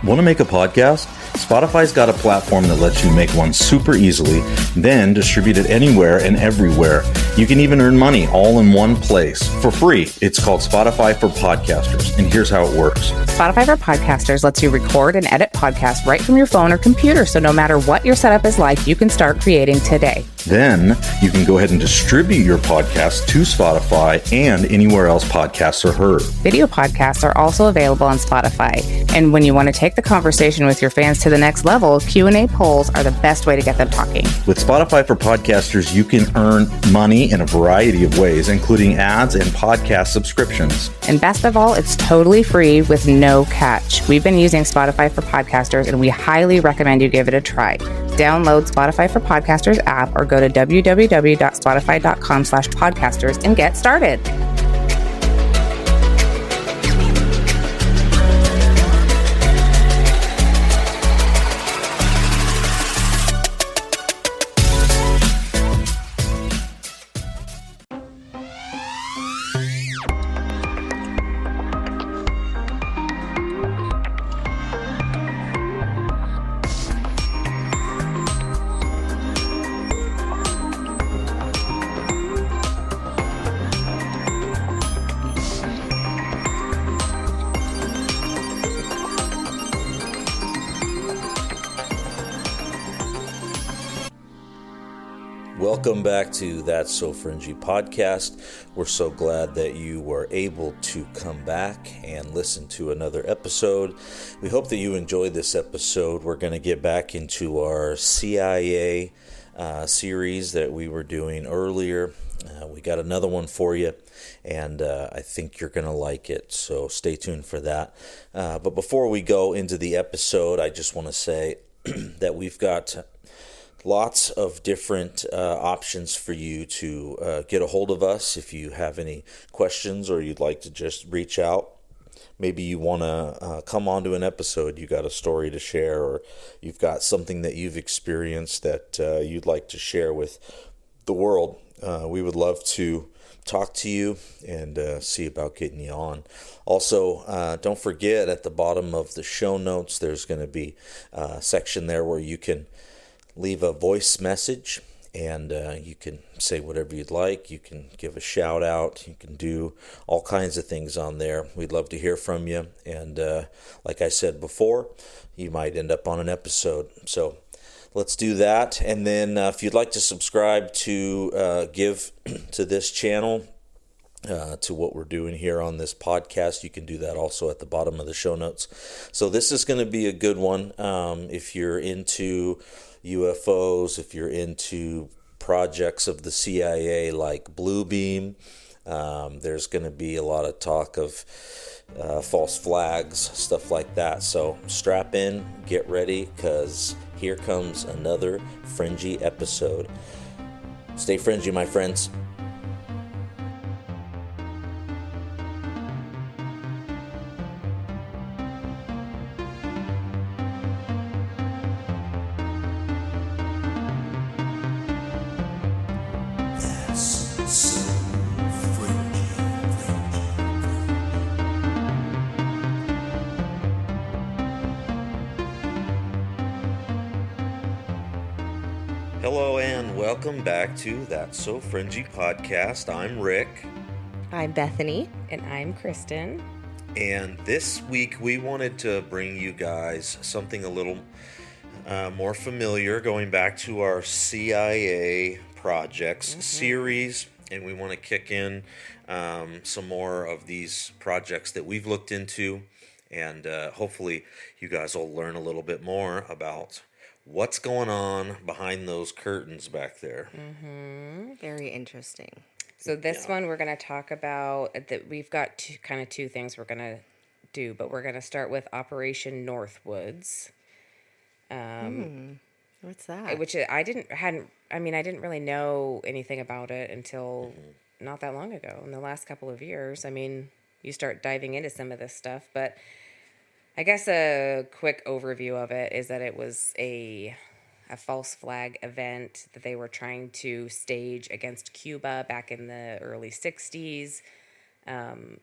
Want to make a podcast? Spotify's got a platform that lets you make one super easily, then distribute it anywhere and everywhere. You can even earn money all in one place for free. It's called Spotify for Podcasters, and here's how it works. Spotify for Podcasters lets you record and edit podcasts right from your phone or computer, so no matter what your setup is like, you can start creating today. Then you can go ahead and distribute your podcast to Spotify and anywhere else podcasts are heard. Video podcasts are also available on Spotify. And when you want to take the conversation with your fans to the next level, Q&A polls are the best way to get them talking. With Spotify for Podcasters, you can earn money in a variety of ways, including ads and podcast subscriptions. And best of all, it's totally free with no catch. We've been using Spotify for Podcasters, and we highly recommend you give it a try. Download Spotify for Podcasters app or go to www.spotify.com/podcasters and get started. Welcome back to That's So Fringy podcast. We're so glad that you were able to come back and listen to another episode. We hope that you enjoyed this episode. We're going to get back into our CIA series that we were doing earlier. We got another one for you, and I think you're going to like it, so stay tuned for that. But before we go into the episode, I just want to say that we've got lots of different options for you to get a hold of us if you have any questions or you'd like to just reach out. Maybe you want to come onto an episode, you got a story to share, or you've got something that you've experienced that you'd like to share with the world. We would love to talk to you and see about getting you on. Also, don't forget, at the bottom of the show notes, there's going to be a section there where you can leave a voice message, and you can say whatever you'd like. You can give a shout out. You can do all kinds of things on there. We'd love to hear from you. And like I said before, you might end up on an episode. So let's do that. And then if you'd like to subscribe to give to this channel, to what we're doing here on this podcast, you can do that also at the bottom of the show notes. So this is going to be a good one. If you're into UFOs, if you're into projects of the CIA like Bluebeam, there's going to be a lot of talk of false flags, stuff like that. So strap in, get ready, because here comes another fringy episode. Stay fringy, my friends. Hello and welcome back to That's So Fringy podcast. I'm Rick. I'm Bethany. And I'm Kristin. And this week we wanted to bring you guys something a little more familiar, going back to our CIA projects series. And we want to kick in some more of these projects that we've looked into. And hopefully you guys will learn a little bit more about what's going on behind those curtains back there. Mm-hmm. Very interesting. So this one we're going to talk about, that we've got two things we're going to do, but we're going to start with Operation Northwoods. What's that? Which I didn't really know anything about it until not that long ago, in the last couple of years. I mean, you start diving into some of this stuff, but I guess a quick overview of it is that it was a false flag event that they were trying to stage against Cuba back in the early 60s to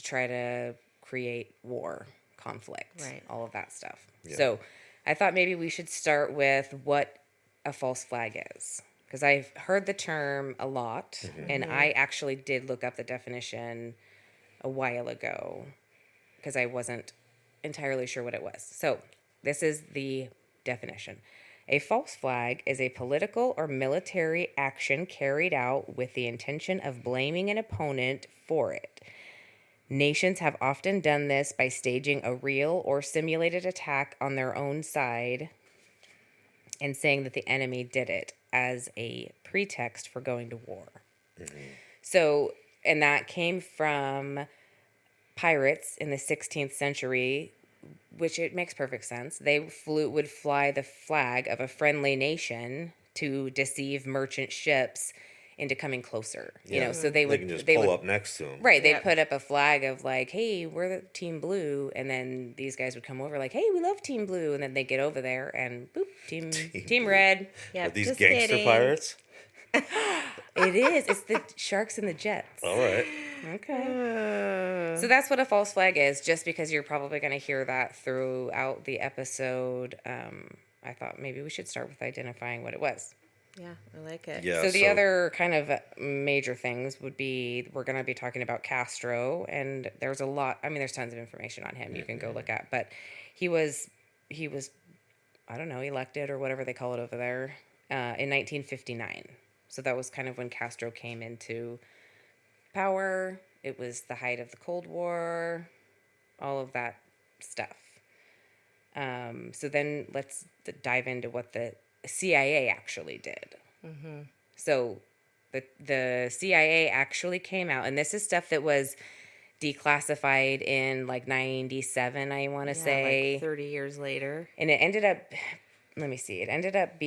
try to create war, conflict, Right. all of that stuff. Yeah. So I thought maybe we should start with what a false flag is, because I've heard the term a lot, and I actually did look up the definition a while ago because I wasn't entirely sure what it was. So this is the definition. A false flag is a political or military action carried out with the intention of blaming an opponent for it. Nations have often done this by staging a real or simulated attack on their own side and saying that the enemy did it as a pretext for going to war. So, and that came from pirates in the 16th century, which it makes perfect sense. They would fly the flag of a friendly nation to deceive merchant ships into coming closer. You know, so they can just pull up next to them. Right, they'd Yep. put up a flag of like, hey, we're the Team Blue, and then these guys would come over like, hey, we love Team Blue, and then they get over there and boop, Team Red. Yeah, Are these just gangster kidding. pirates? It is. It's the Sharks and the Jets. All right. Okay. So that's what a false flag is, just because you're probably going to hear that throughout the episode. I thought maybe we should start with identifying what it was. Yeah, I like it. Yeah. So the other kind of major things would be, we're going to be talking about Castro, and there's a lot, I mean, there's tons of information on him you can go look at, but he was, I don't know, elected or whatever they call it over there, in 1959. So that was kind of when Castro came into power. It was the height of the Cold War, all of that stuff. So then let's dive into what the CIA actually did. So the CIA actually came out, and this is stuff that was declassified in like 97, I want to say. Like 30 years later. And it ended up, let me see, it ended up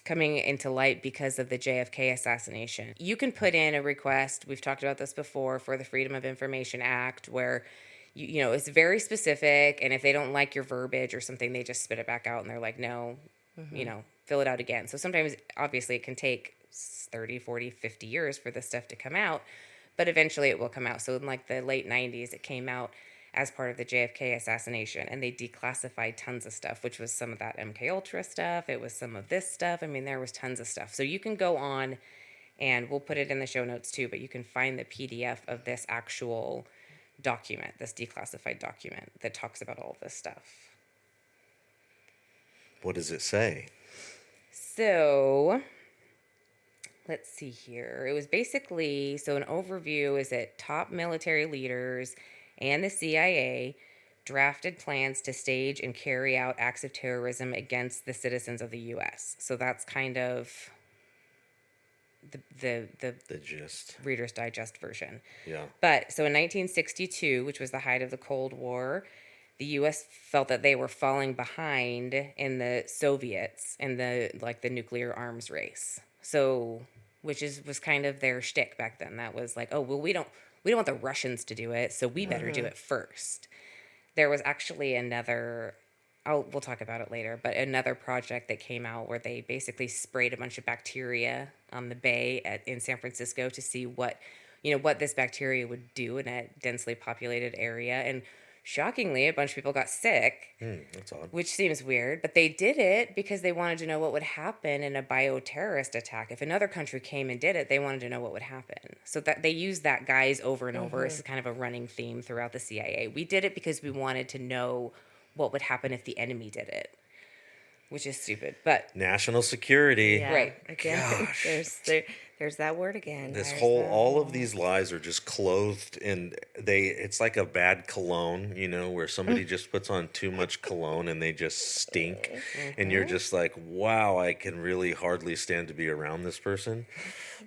coming into light because of the JFK assassination. You can put in a request, we've talked about this before, for the Freedom of Information Act, where you know, it's very specific, and if they don't like your verbiage or something, they just spit it back out, and they're like, no, you know, fill it out again. So sometimes, obviously, it can take 30, 40, 50 years for this stuff to come out, but eventually it will come out. So in like the late 90s, it came out as part of the JFK assassination, and they declassified tons of stuff, which was some of that MK Ultra stuff. It was some of this stuff. I mean, there was tons of stuff. So you can go on, and we'll put it in the show notes too, but you can find the PDF of this actual document, this declassified document that talks about all this stuff. What does it say? So let's see here. It was basically, so an overview is that top military leaders and the CIA drafted plans to stage and carry out acts of terrorism against the citizens of the U.S. So that's kind of the gist. Reader's Digest version. Yeah. But so in 1962, which was the height of the Cold War, the U.S. felt that they were falling behind in the Soviets in the nuclear arms race. So, which was kind of their shtick back then. That was like, oh well, we don't want the Russians to do it, so we better do it first. There was actually another, we'll talk about it later, but another project that came out where they basically sprayed a bunch of bacteria on the bay in San Francisco to see what this bacteria would do in a densely populated area. And shockingly, a bunch of people got sick, That's odd. which seems weird, but they did it because they wanted to know what would happen in a bioterrorist attack. If another country came and did it, they wanted to know what would happen. So that they used that guise over and over. It's kind of a running theme throughout the CIA. We did it because we wanted to know what would happen if the enemy did it, which is stupid, but National security. Yeah. Right. Again, there's that word again. All of these lies are just clothed in it's like a bad cologne, where somebody just puts on too much cologne and they just stink. And you're just like, wow, I can really hardly stand to be around this person.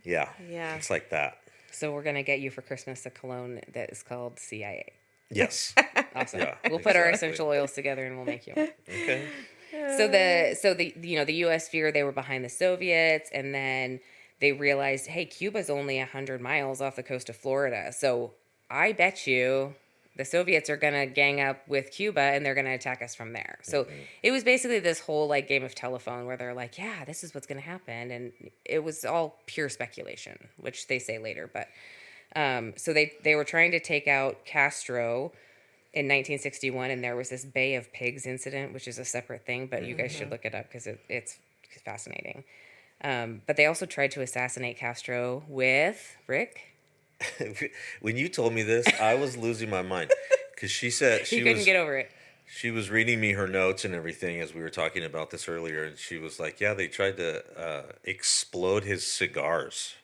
Yeah. Yeah. It's like that. so we're going to get you for Christmas a cologne that is called CIA. Yes. Awesome. Yeah, We'll put our exactly. essential oils together and we'll make you one. Okay. So the U.S. feared they were behind the Soviets, and then they realized, hey, Cuba's only 100 miles off the coast of Florida. So I bet you the Soviets are going to gang up with Cuba and they're going to attack us from there. So it was basically this whole like game of telephone where they're like, yeah, this is what's going to happen. And it was all pure speculation, which they say later. But so they were trying to take out Castro. in 1961, and there was this Bay of Pigs incident, which is a separate thing, but you guys should look it up because it's fascinating. But they also tried to assassinate Castro with Rick. When you told me this, I was losing my mind because she said He couldn't get over it. She was reading me her notes and everything as we were talking about this earlier, and she was like, "Yeah, they tried to explode his cigars."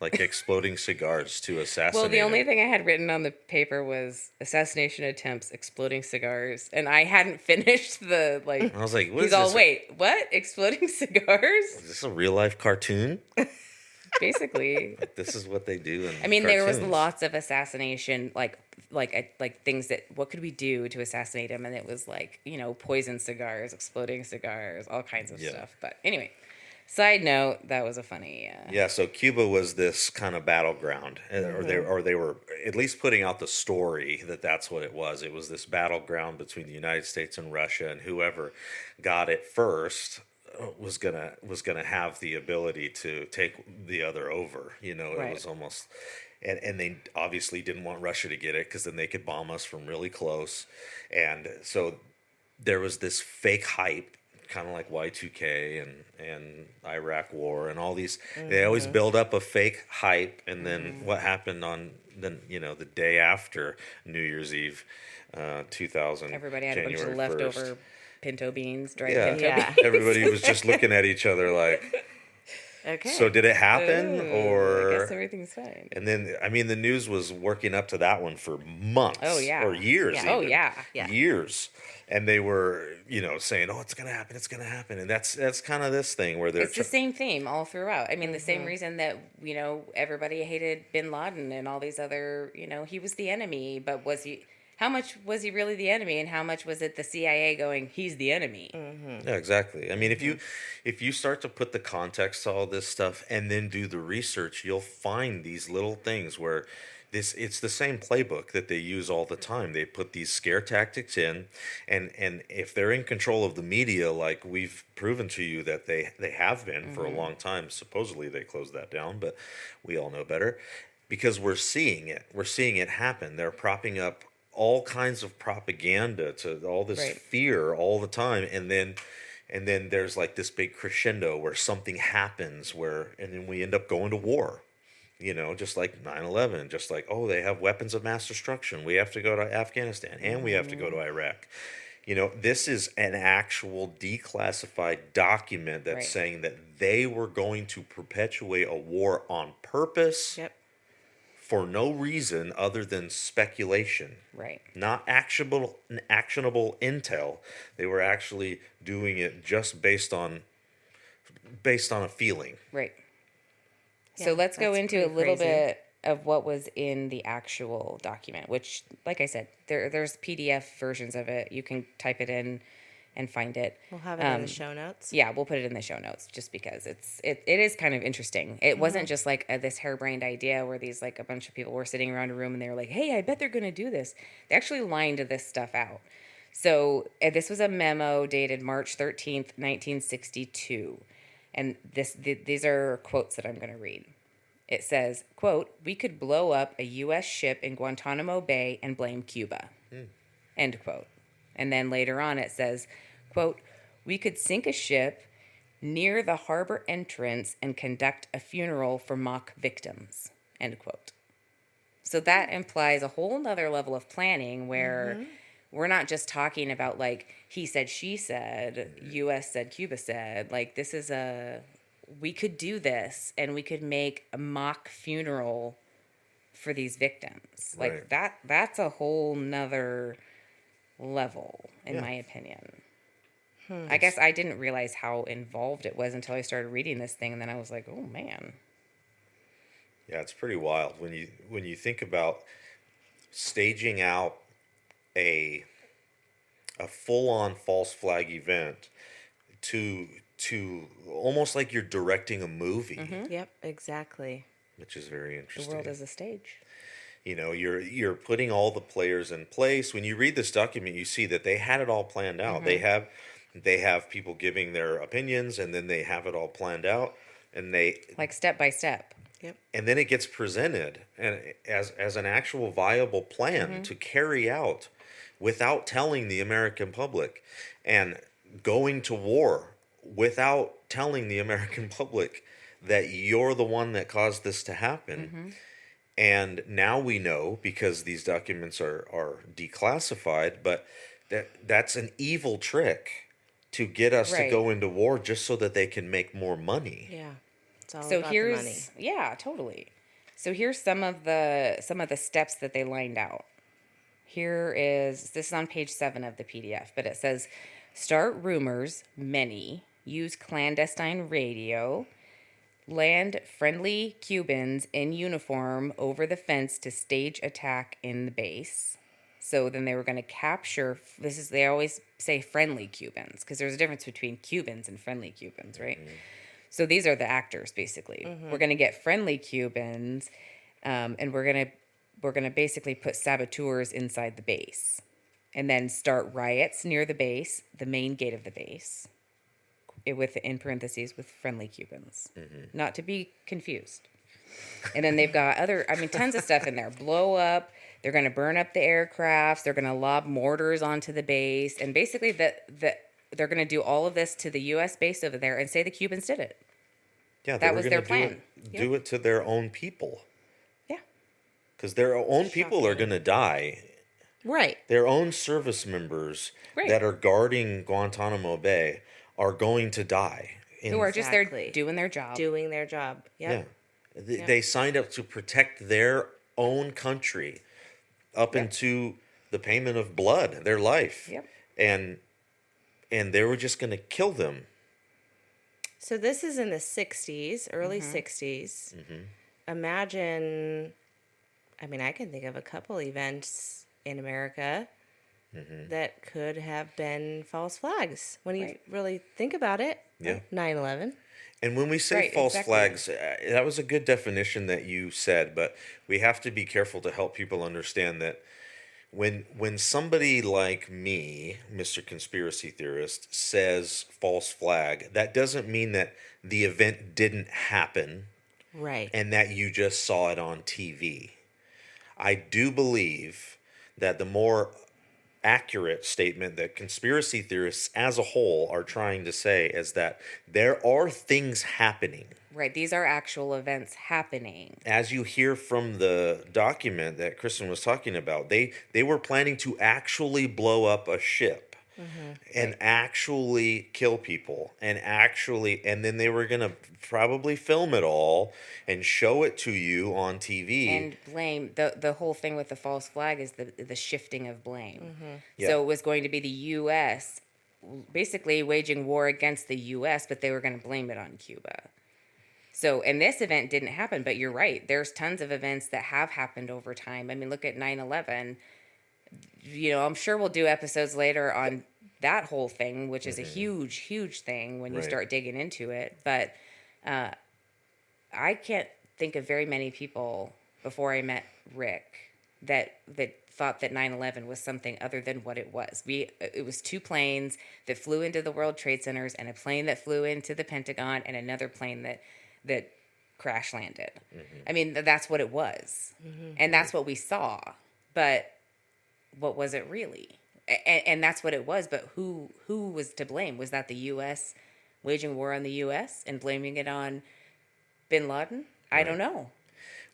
Like exploding cigars to assassinate Well, the only him. thing I had written on the paper was assassination attempts, exploding cigars, and I hadn't finished the I was like, what he's is all, this? wait, what? Exploding cigars? Is this a real life cartoon? Basically. This is what they do in I mean, there was cartoons. lots of assassination, like things that, what could we do to assassinate him? And it was like, poison cigars, exploding cigars, all kinds of stuff. But anyway, side note, that was a funny. Yeah, so Cuba was this kind of battleground, or they were at least putting out the story that that's what it was. It was this battleground between the United States and Russia, and whoever got it first was gonna have the ability to take the other over. It Right. was almost, and they obviously didn't want Russia to get it because then they could bomb us from really close, and so there was this fake hype, kind of like Y2K and Iraq War and all these. They always build up a fake hype, and then what happened on the day after New Year's Eve, 2000. Everybody had a bunch of January 1st. leftover pinto beans, dried Yeah. pinto Yeah. beans. Everybody was just looking at each other like, Okay. so did it happen? Ooh, Or I guess everything's fine. and then, I mean, the news was working up to that one for months. Oh, yeah. Or years. Yeah. Oh, even. yeah. Yeah. Years. And they were, saying, "Oh, it's gonna happen. It's gonna happen." And that's kind of this thing where they're It's the same theme all throughout. I mean, the same reason that, everybody hated bin Laden and all these other, he was the enemy, but how much was he really the enemy, and how much was it the CIA going, he's the enemy? Yeah, exactly. I mean, if you start to put the context to all this stuff and then do the research, you'll find these little things where it's the same playbook that they use all the time. They put these scare tactics in, and if they're in control of the media, like we've proven to you that they have been for a long time. Supposedly they closed that down, but we all know better because we're seeing it. We're seeing it happen. They're propping up all kinds of propaganda to all this Right. fear all the time, and then there's like this big crescendo where something happens and then we end up going to war. Just like 9/11, just like, oh, they have weapons of mass destruction, we have to go to Afghanistan, and we have to go to Iraq. This is an actual declassified document that's Right. saying that they were going to perpetuate a war on purpose Yep. for no reason other than speculation, Right. not actionable intel. They were actually doing it just based on a feeling. Right. Yeah, So let's go that's into a pretty little crazy. bit of what was in the actual document, which, like I said, there's PDF versions of it. You can type it in and find it. We'll have it in the show notes. Yeah, we'll put it in the show notes just because it is kind of interesting. It wasn't just like this harebrained idea where these like a bunch of people were sitting around a room and they were like, "Hey, I bet they're going to do this." They actually lined this stuff out. So this was a memo dated March 13th, 1962. And these are quotes that I'm going to read. It says, quote, "We could blow up a U.S. ship in Guantanamo Bay and blame Cuba." End quote. And then later on it says, quote, "We could sink a ship near the harbor entrance and conduct a funeral for mock victims." End quote. So that implies a whole nother level of planning where we're not just talking about like he said, she said, U.S. said, Cuba said. Like this is we could do this and we could make a mock funeral for these victims. Like Right. that's a whole nother level, in Yeah. my opinion. I guess I didn't realize how involved it was until I started reading this thing, and then I was like, oh man. Yeah, it's pretty wild when you think about staging out a full-on false flag event to almost like you're directing a movie, Yep. Exactly. which is very The interesting. world is a stage. You're putting all the players in place. When you read this document, you see that they had it all planned out. They have people giving their opinions, and then they have it all planned out, and Like step by step. Yep. and then it gets presented and as an actual viable plan to carry out without telling the American public, and going to war without telling the American public that you're the one that caused this to happen. And now we know, because these documents are declassified, but that's an evil trick to get us to Right. go into war just so that they can make more money. Yeah. It's all So about the money. here's yeah, totally. So here's some of the steps that they lined out. This is on page 7 of the PDF, but it says start rumors, many, use clandestine radio, land friendly Cubans in uniform over the fence to stage attack in the base. So then they were going to capture, they always say friendly Cubans, because there's a difference between Cubans and friendly Cubans, right? So these are the actors, basically. We're going to get friendly Cubans, and we're going to basically put saboteurs inside the base, and then start riots near the base, the main gate of the base, in parentheses, with friendly Cubans, not to be confused. And then they've got tons of stuff in there. Blow up. They're going to burn up the aircrafts. They're going to lob mortars onto the base, and basically they're going to do all of this to the U.S. base over there and say the Cubans did it. Yeah, That were was gonna their plan. Do it to their own people, Yeah. because their own people are going to die. Right. Their own service members Right. that are guarding Guantanamo Bay are going to die. Who are just there Exactly. doing their job. Doing their job. Yep. Yeah. They signed up to protect their own country up into the payment of blood, their life. Yep. And they were just going to kill them. So this is in the 60s, early 60s. Imagine, I can think of a couple events in America that could have been false flags. When you really think about it, Yeah. 9/11. And when we say Right, false exactly. flags, that was a good definition that you said, but we have to be careful to help people understand that when somebody like me, Mr. Conspiracy Theorist, says false flag, that doesn't mean that the event didn't happen Right. and that you just saw it on TV. I do believe that the more accurate statement that conspiracy theorists as a whole are trying to say is that there are things happening. Right. These are actual events happening. As you hear from the document that Kristin was talking about, they were planning to actually blow up a ship and actually kill people and then they were going to probably film it all and show it to you on TV. And blame, the whole thing with the false flag is the shifting of blame. Yeah. So it was going to be the U.S. basically waging war against the U.S., but they were going to blame it on Cuba. So, and this event didn't happen, but you're right. There's tons of events that have happened over time. Look at 9/11. I'm sure we'll do episodes later on that whole thing, which is a huge, huge thing when you Right. start digging into it. But I can't think of very many people before I met Rick that thought that 9/11 was something other than what it was. It was 2 planes that flew into the World Trade Centers, and a plane that flew into the Pentagon, and another plane that crash landed. That's what it was. And that's what we saw. But what was it really? And that's what it was. But who was to blame? Was that the U.S. waging war on the U.S. and blaming it on bin Laden? I don't know.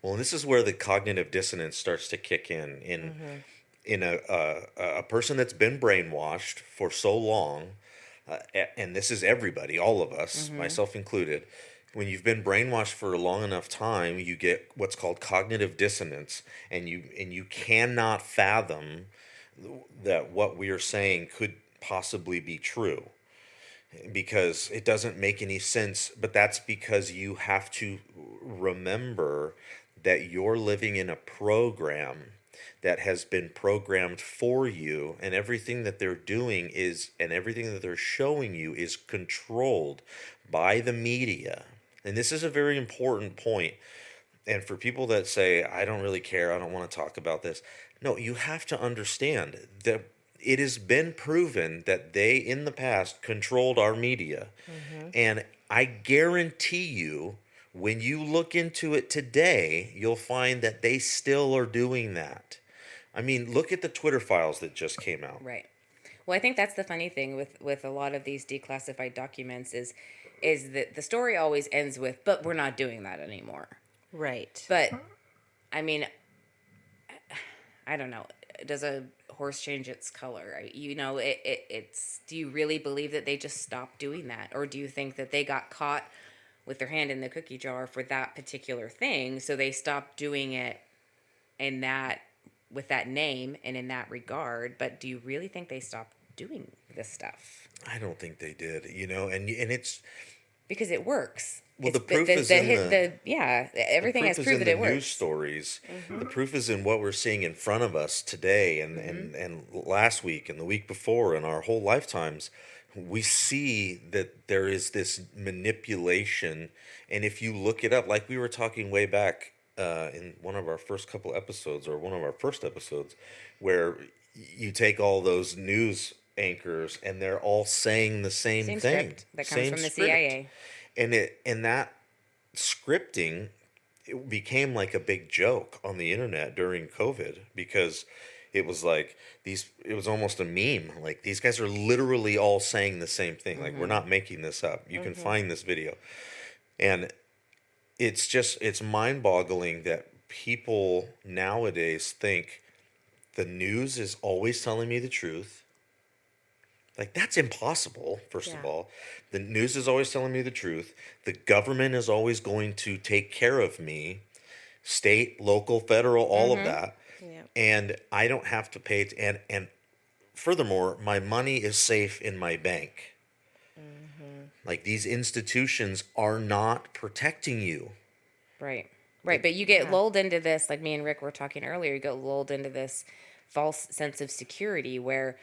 Well, this is where the cognitive dissonance starts to kick in a person that's been brainwashed for so long, and this is everybody, all of us, myself included. When you've been brainwashed for a long enough time, you get what's called cognitive dissonance, and you cannot fathom that what we are saying could possibly be true, because it doesn't make any sense. But that's because you have to remember that you're living in a program that has been programmed for you, and everything that they're doing and everything that they're showing you is controlled by the media. And this is a very important point. And for people that say, I don't really care, I don't want to talk about this. No, you have to understand that it has been proven that they, in the past, controlled our media. And I guarantee you, when you look into it today, you'll find that they still are doing that. I mean, look at the Twitter files that just came out. Right. Well, I think that's the funny thing with a lot of these declassified documents is that the story always ends with, but we're not doing that anymore. Right. But, I mean, I don't know. Does a horse change its color? You know, it's. Do you really believe that they just stopped doing that, or do you think that they got caught with their hand in the cookie jar for that particular thing, so they stopped doing it in that with that name and in that regard? But do you really think they stopped doing this stuff? I don't think they did. You know, and it's because it works. Well, the proof is in everything has proof that it works. News stories. The proof is in what we're seeing in front of us today, and last week, and the week before, and our whole lifetimes. We see that there is this manipulation, and if you look it up, like we were talking way back in one of our first couple episodes, or one of our first episodes, where you take all those news anchors and they're all saying the same thing. Script that comes from the CIA. And that scripting, it became like a big joke on the internet during COVID, because it was like it was almost a meme. Like, these guys are literally all saying the same thing. Like, we're not making this up. You can find this video. And it's mind-boggling that people nowadays think the news is always telling me the truth. Like, that's impossible, first of all. The news is always telling me the truth. The government is always going to take care of me. State, local, federal, all of that. Yeah. And I don't have to pay and furthermore, my money is safe in my bank. Like, these institutions are not protecting you. Right. But you get lulled into this, like me and Rick were talking earlier, you get lulled into this false sense of security where,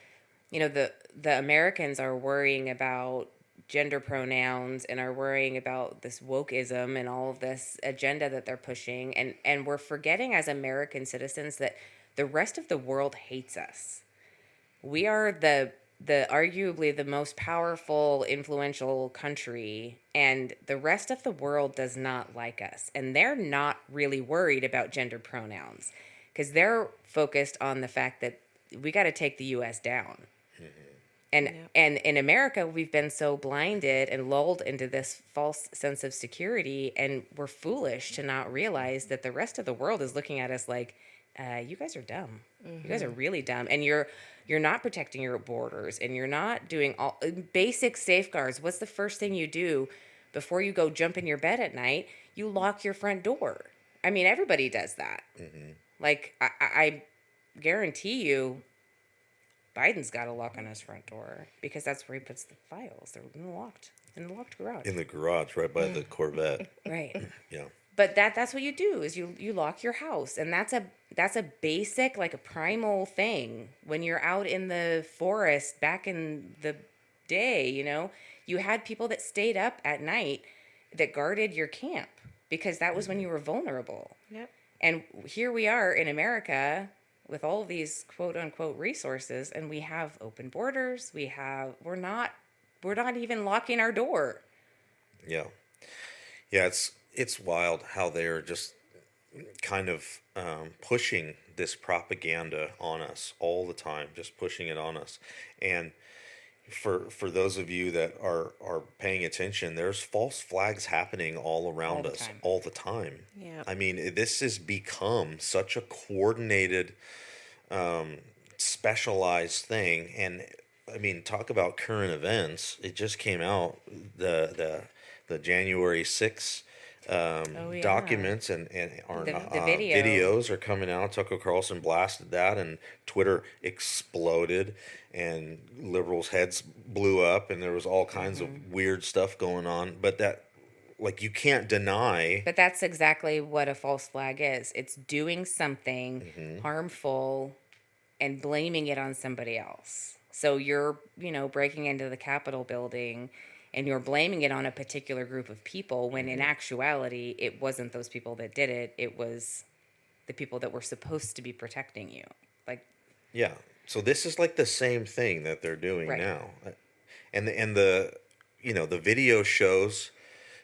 you know, the Americans are worrying about gender pronouns and are worrying about this wokeism and all of this agenda that they're pushing. And we're forgetting as American citizens that the rest of the world hates us. We are the arguably the most powerful, influential country, and the rest of the world does not like us. And they're not really worried about gender pronouns because they're focused on the fact that we got to take the U.S. down. And in America, we've been so blinded and lulled into this false sense of security, and we're foolish to not realize that the rest of the world is looking at us like, you guys are dumb. You guys are really dumb, and you're not protecting your borders, and you're not doing all basic safeguards. What's the first thing you do before you go jump in your bed at night? You lock your front door. I mean, everybody does that. Like, I guarantee you, Biden's got a lock on his front door because that's where he puts the files. They're in the locked garage. In the garage, right by the Corvette. Right. Yeah. But that's what you do is you lock your house, and that's a basic, like a primal thing. When you're out in the forest back in the day, you know, you had people that stayed up at night that guarded your camp because that was when you were vulnerable. Yep. And here we are in America with all of these quote unquote resources, and we have open borders. We're not even locking our door. Yeah. Yeah, it's wild how they're just kind of pushing this propaganda on us all the time, just pushing it on us. And for those of you that are paying attention, there's false flags happening all around us all the time. Yeah. I mean, this has become such a coordinated, specialized thing. And I mean, talk about current events. It just came out, the January 6th documents and videos are coming out. Tucker Carlson blasted that, and Twitter exploded, and liberals' heads blew up, and there was all kinds of weird stuff going on. But that, like, you can't deny. But that's exactly what a false flag is. It's doing something harmful and blaming it on somebody else. So you're, breaking into the Capitol building and you're blaming it on a particular group of people when in actuality, it wasn't those people that did it. It was the people that were supposed to be protecting you. Yeah. So this is like the same thing that they're doing now. And the video shows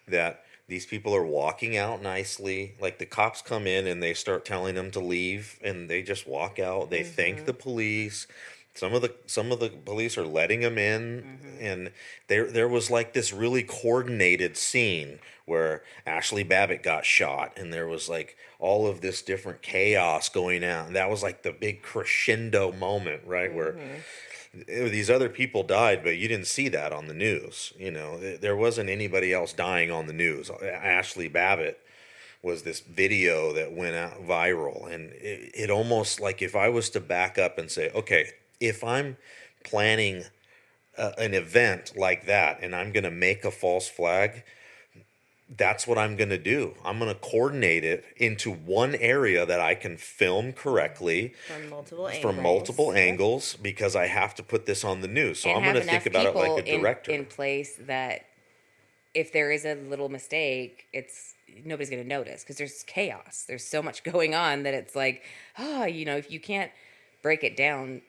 that These people are walking out nicely. Like the cops come in and they start telling them to leave, and they just walk out. They thank the police. Some of the police are letting them in, and there was like this really coordinated scene where Ashley Babbitt got shot, and there was like all of this different chaos going on. And that was like the big crescendo moment, right, where these other people died, but you didn't see that on the news. You know, there wasn't anybody else dying on the news. Ashley Babbitt was this video that went out viral, and it almost like, if I was to back up and say, okay, if I'm planning an event like that and I'm going to make a false flag, that's what I'm going to do. I'm going to coordinate it into one area that I can film correctly from multiple angles, because I have to put this on the news. So I'm going to think about it like a director. In place that if there is a little mistake, nobody's going to notice, because there's chaos. There's so much going on that it's like, if you can't break it down,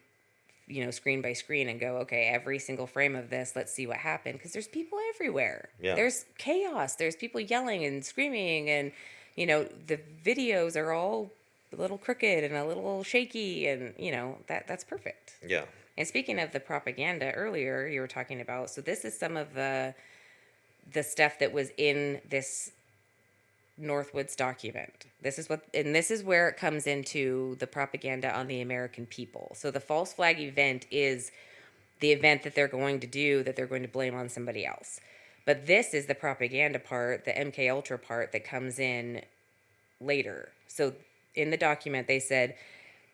screen by screen and go, okay, every single frame of this, let's see what happened. Because there's people everywhere. Yeah. There's chaos. There's people yelling and screaming. And, the videos are all a little crooked and a little shaky. And, that's perfect. Yeah. And speaking of the propaganda earlier, you were talking about, so this is some of the stuff that was in this Northwoods document. This is where it comes into the propaganda on the American people. So the false flag event is the event that they're going to do, that they're going to blame on somebody else. But this is the propaganda part, the MK Ultra part, that comes in later. So in the document, they said,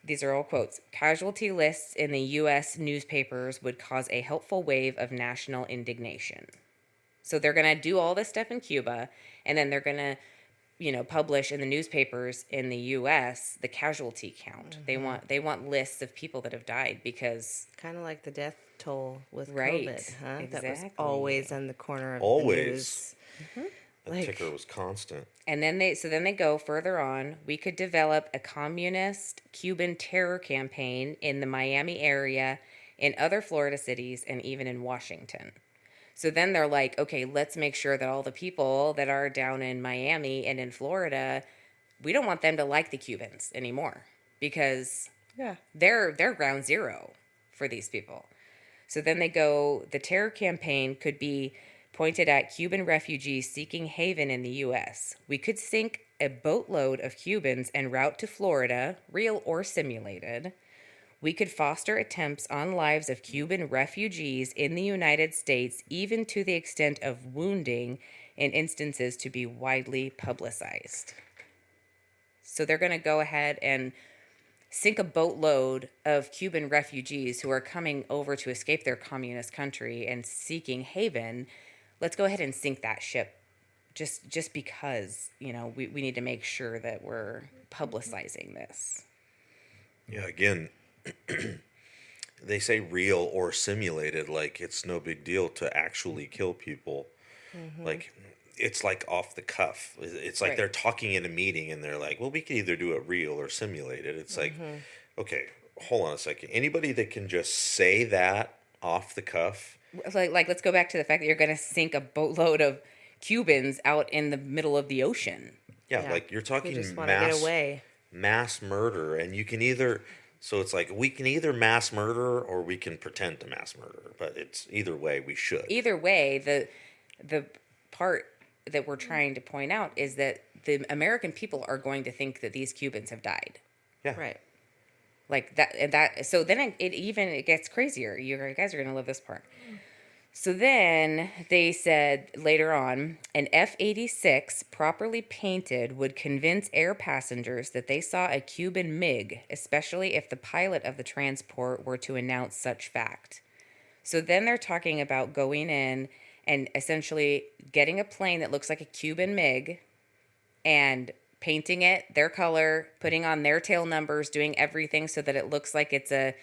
these are all quotes, casualty lists in the U.S. newspapers would cause a helpful wave of national indignation. So they're going to do all this stuff in Cuba, and then they're going to publish in the newspapers in the U.S. the casualty count. They want lists of people that have died, because kind of like the death toll with right, COVID, huh? Exactly. That was always in the corner of the news. The ticker was constant. And then they go further on. We could develop a communist Cuban terror campaign in the Miami area, in other Florida cities, and even in Washington. So then they're like, okay, let's make sure that all the people that are down in Miami and in Florida, we don't want them to like the Cubans anymore, because they're ground zero for these people. So then they go, the terror campaign could be pointed at Cuban refugees seeking haven in the U.S. We could sink a boatload of Cubans en route to Florida, real or simulated. We could foster attempts on lives of Cuban refugees in the United States, even to the extent of wounding, in instances to be widely publicized. So they're going to go ahead and sink a boatload of Cuban refugees who are coming over to escape their communist country and seeking haven. Let's go ahead and sink that ship, just because, we need to make sure that we're publicizing this. Yeah, again, they say real or simulated, like it's no big deal to actually kill people. Like, it's like off the cuff. It's like they're talking in a meeting and they're like, well, we can either do it real or simulated. It's like, okay, hold on a second. Anybody that can just say that off the cuff. Like let's go back to the fact that you're going to sink a boatload of Cubans out in the middle of the ocean. Yeah. Like you're talking just want to get away. Mass murder, and you can either... So it's like, we can either mass murder or we can pretend to mass murder. But it's either way, we should. Either way, the part that we're trying to point out is that the American people are going to think that these Cubans have died. Yeah. Right. Like that, and that. So then it gets crazier. You guys are going to love this part. So then they said later on, an F-86 properly painted would convince air passengers that they saw a Cuban MiG, especially if the pilot of the transport were to announce such fact. So then they're talking about going in and essentially getting a plane that looks like a Cuban MiG and painting it their color, putting on their tail numbers, doing everything so that it looks like it's a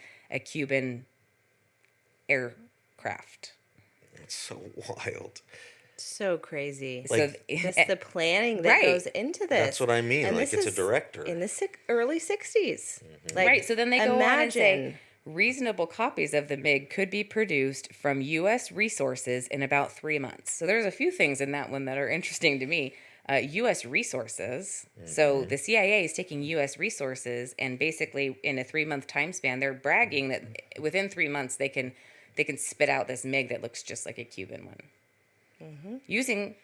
Cuban aircraft. It's so wild. So crazy. Like, just the planning that goes into this. That's what I mean. And like, it's a director. In the early 60s. Like, right. So then they go on and say, reasonable copies of the MiG could be produced from U.S. resources in about 3 months. So there's a few things in that one that are interesting to me. U.S. resources. So the CIA is taking U.S. resources, and basically in a 3-month time span, they're bragging that within 3 months they can spit out this MiG that looks just like a Cuban one, using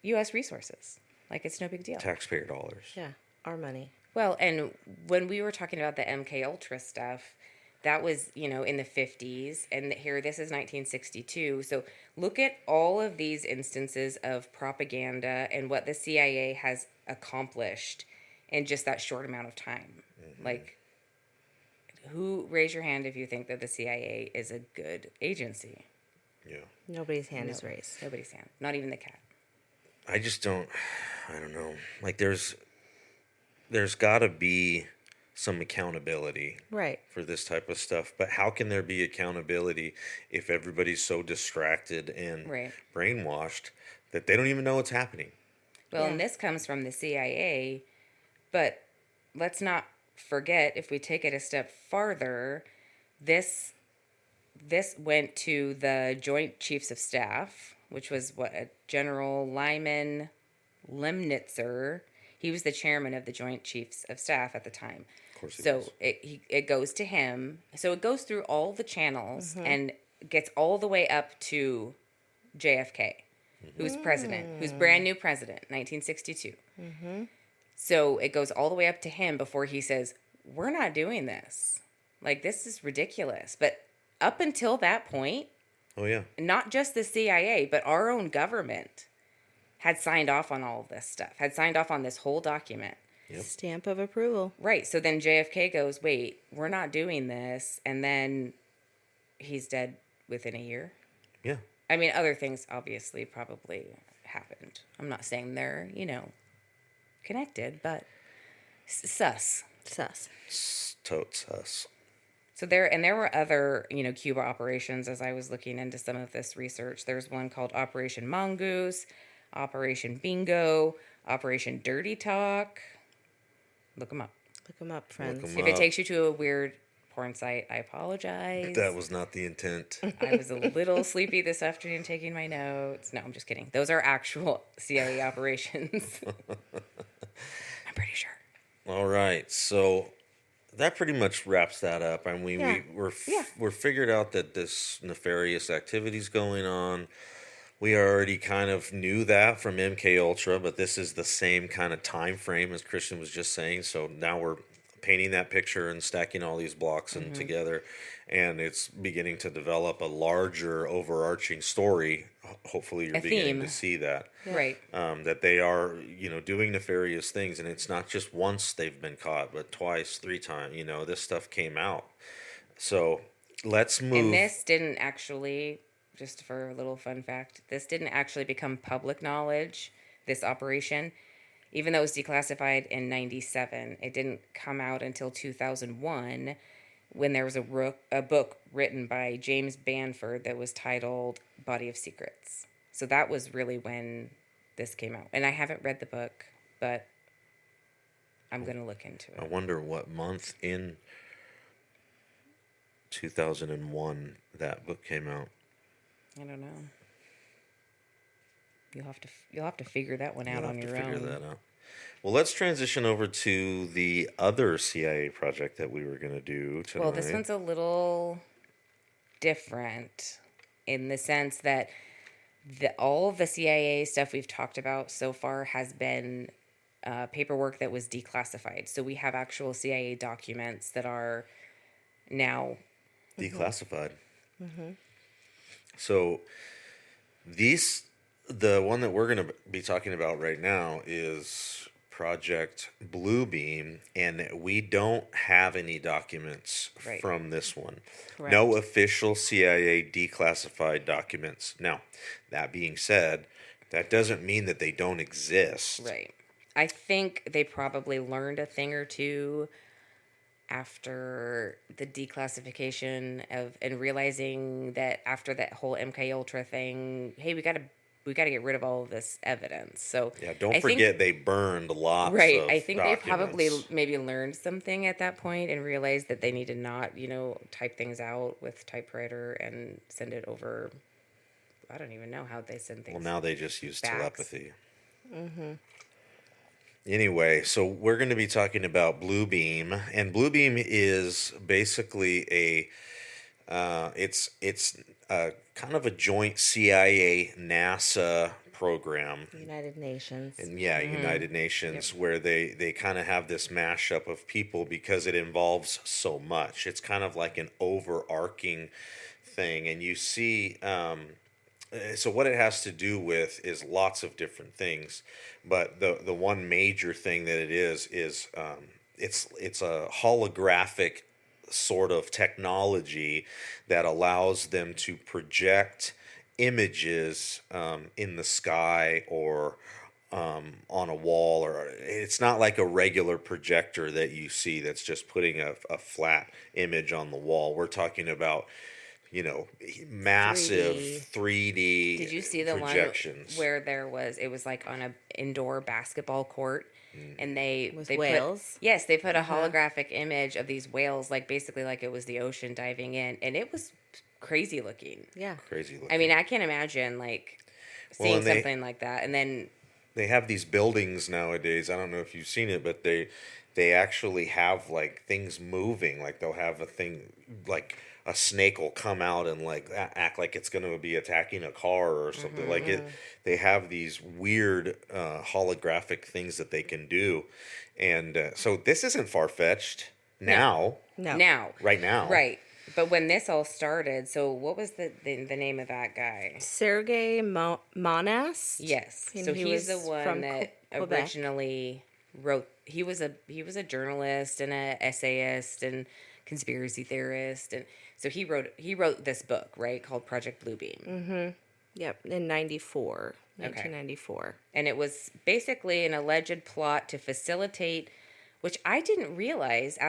U.S. resources. Like, it's no big deal. Taxpayer dollars. Yeah, our money. Well, and when we were talking about the MK Ultra stuff, that was, in the 50s, and here this is 1962. So look at all of these instances of propaganda and what the CIA has accomplished in just that short amount of time. Like, raise your hand if you think that the CIA is a good agency. Yeah. Nobody's hand is raised. Nobody's hand, not even the cat. I don't know. Like, there's got to be some accountability Right. for this type of stuff. But how can there be accountability if everybody's so distracted and brainwashed that they don't even know what's happening? Well, and this comes from the CIA, but let's not forget, if we take it a step farther, this went to the Joint Chiefs of Staff, which was General Lyman Lemnitzer. He was the chairman of the Joint Chiefs of Staff at the time. Of course he so was. it goes to him. So it goes through all the channels and gets all the way up to JFK, who's president, who's brand new president, 1962. So it goes all the way up to him before he says, we're not doing this. Like, this is ridiculous. But up until that point, not just the CIA, but our own government had signed off on all of this stuff, had signed off on this whole document. Yep. Stamp of approval. Right. So then JFK goes, wait, we're not doing this. And then he's dead within a year. Yeah. I mean, other things obviously probably happened. I'm not saying they're, connected, but sus. Totes sus. So there were other, Cuba operations as I was looking into some of this research. There's one called Operation Mongoose, Operation Bingo, Operation Dirty Talk. Look them up. Look them up, friends. Look 'em If up. it takes you to a weird porn site, I apologize. That was not the intent. I was a little sleepy this afternoon taking my notes. No, I'm just kidding. Those are actual CIA operations. I'm pretty sure. All right, so that pretty much wraps that up. I mean, we're figured out that this nefarious activity's going on. We already kind of knew that from MK Ultra, but this is the same kind of time frame as Kristin was just saying. So now we're painting that picture and stacking all these blocks and together, and it's beginning to develop a larger overarching story. Hopefully you're beginning to see that. Right. That they are, doing nefarious things, and it's not just once they've been caught, but twice, 3 times. This stuff came out. So let's move. And this didn't actually, just for a little fun fact, this didn't actually become public knowledge, this operation. Even though it was declassified in 97, it didn't come out until 2001 when there was a book written by James Banford that was titled Body of Secrets. So that was really when this came out. And I haven't read the book, but I'm going to look into it. I wonder what month in 2001 that book came out. I don't know. You'll have to figure that one out on your own. Figure that out. Well, let's transition over to the other CIA project that we were going to do tonight. Well, this one's a little different in the sense that all of the CIA stuff we've talked about so far has been paperwork that was declassified. So we have actual CIA documents that are now declassified. So the one that we're going to be talking about right now is Project Bluebeam, and we don't have any documents from this one. Correct. No official CIA declassified documents. Now, that being said, that doesn't mean that they don't exist. Right. I think they probably learned a thing or two after the declassification and realizing that after that whole MK Ultra thing, hey, we got to we got to get rid of all of this evidence. So Yeah, don't I think- forget they burned lots right. of I think they probably documents. maybe learned something at that point and realized that they need to not, type things out with typewriter and send it over. I don't even know how they send things. Well, now they just use fax. telepathy. Anyway, so we're going to be talking about Bluebeam, and Bluebeam is basically it's kind of a joint CIA NASA program. United Nations. And United Nations, where they kind of have this mashup of people because it involves so much. It's kind of like an overarching thing, and you see. So what it has to do with is lots of different things, but the one major thing that it is it's a holographic sort of technology that allows them to project images in the sky or on a wall, or it's not like a regular projector that you see that's just putting a flat image on the wall. We're talking about massive 3D Did you see the projections. one where it was like on a indoor basketball court, and they whales? They put a holographic image of these whales, like basically like it was the ocean diving in, and it was crazy looking. Yeah. Crazy looking. I mean, I can't imagine like seeing something like that, and then they have these buildings nowadays. I don't know if you've seen it, but they actually have like things moving. Like they'll have a thing like a snake will come out and like act like it's going to be attacking a car or something. Like it. They have these weird holographic things that they can do, and so this isn't far fetched now. No. Right now. Right. But when this all started, so what was the name of that guy? Sergei Monas. Yes. And So he he's the was one from that Quebec. originally wrote. He was a journalist and an essayist and conspiracy theorist, and so he wrote this book, right, called Project Bluebeam. Yep, in 1994. And it was basically an alleged plot to facilitate, which I didn't realize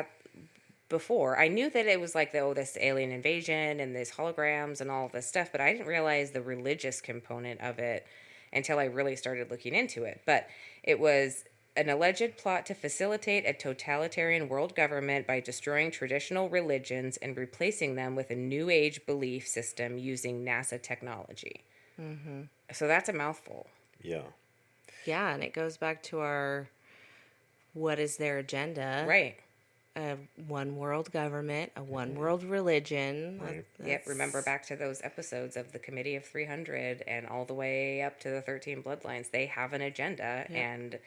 before. I knew that it was like this alien invasion and these holograms and all of this stuff, but I didn't realize the religious component of it until I really started looking into it. But it was an alleged plot to facilitate a totalitarian world government by destroying traditional religions and replacing them with a new age belief system using NASA technology. So that's a mouthful. Yeah. Yeah, and it goes back to our what is their agenda? Right. A one world government, a one world religion. Right. Yep, remember back to those episodes of the Committee of 300 and all the way up to the 13 bloodlines. They have an agenda, and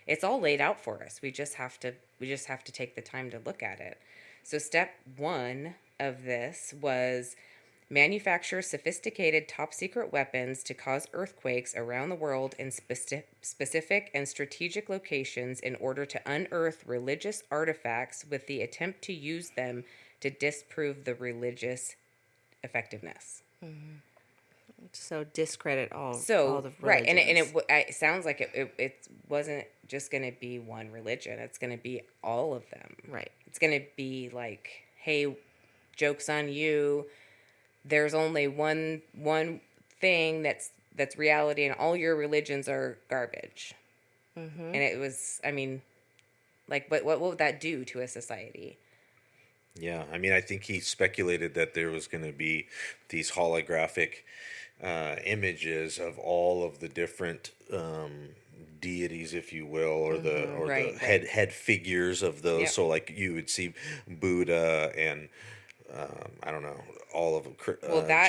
it's all laid out for us. We just have to take the time to look at it. So step 1 of this was manufacture sophisticated top secret weapons to cause earthquakes around the world in specific and strategic locations in order to unearth religious artifacts with the attempt to use them to disprove the religious effectiveness. So discredit all the religions. Right, and it sounds like it wasn't just going to be one religion. It's going to be all of them. Right. It's going to be like, hey, joke's on you. There's only one thing that's reality, and all your religions are garbage. And it was, I mean, like, what would that do to a society? Yeah, I mean, I think he speculated that there was going to be these holographic images of all of the different deities, if you will, or the head figures of those. Yep. So, like, you would see Buddha and I don't know, all of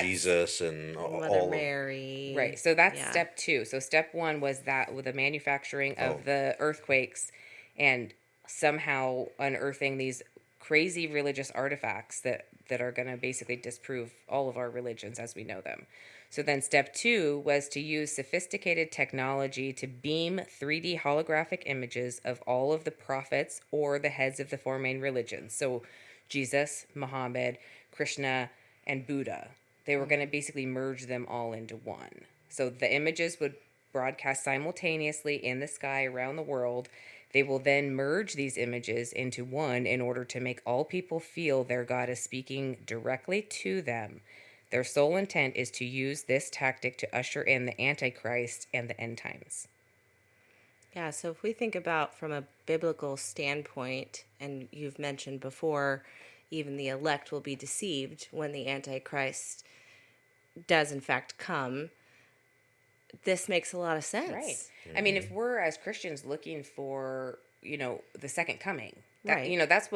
Jesus and Mother Mary. Right. So that's step 2. So step 1 was that with the manufacturing of the earthquakes and somehow unearthing these crazy religious artifacts that are going to basically disprove all of our religions as we know them. So then step 2 was to use sophisticated technology to beam 3D holographic images of all of the prophets or the heads of the 4 main religions. So Jesus, Muhammad, Krishna, and Buddha. They were going to basically merge them all into one. So the images would broadcast simultaneously in the sky around the world. They will then merge these images into one in order to make all people feel their God is speaking directly to them. Their sole intent is to use this tactic to usher in the Antichrist and the end times. Yeah, so if we think about from a biblical standpoint, and you've mentioned before, even the elect will be deceived when the Antichrist does in fact come, this makes a lot of sense. Right. I mean, if we're as Christians looking for, the second coming, Right. that's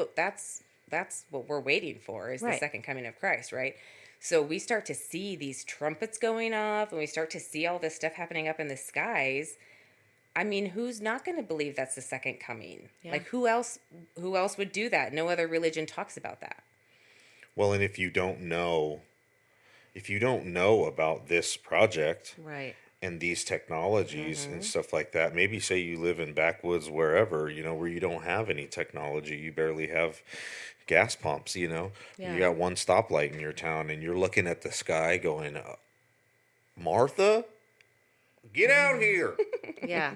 what we're waiting for is the Right. second coming of Christ, right? So we start to see these trumpets going off and we start to see all this stuff happening up in the skies. I mean, who's not going to believe that's the second coming? Yeah. Like who else would do that? No other religion talks about that. Well, and if you don't know about this project Right. and these technologies and stuff like that, maybe say you live in backwoods wherever, where you don't have any technology, you barely have gas pumps, Yeah. you got one stoplight in your town and you're looking at the sky going, Martha, get out here. Yeah.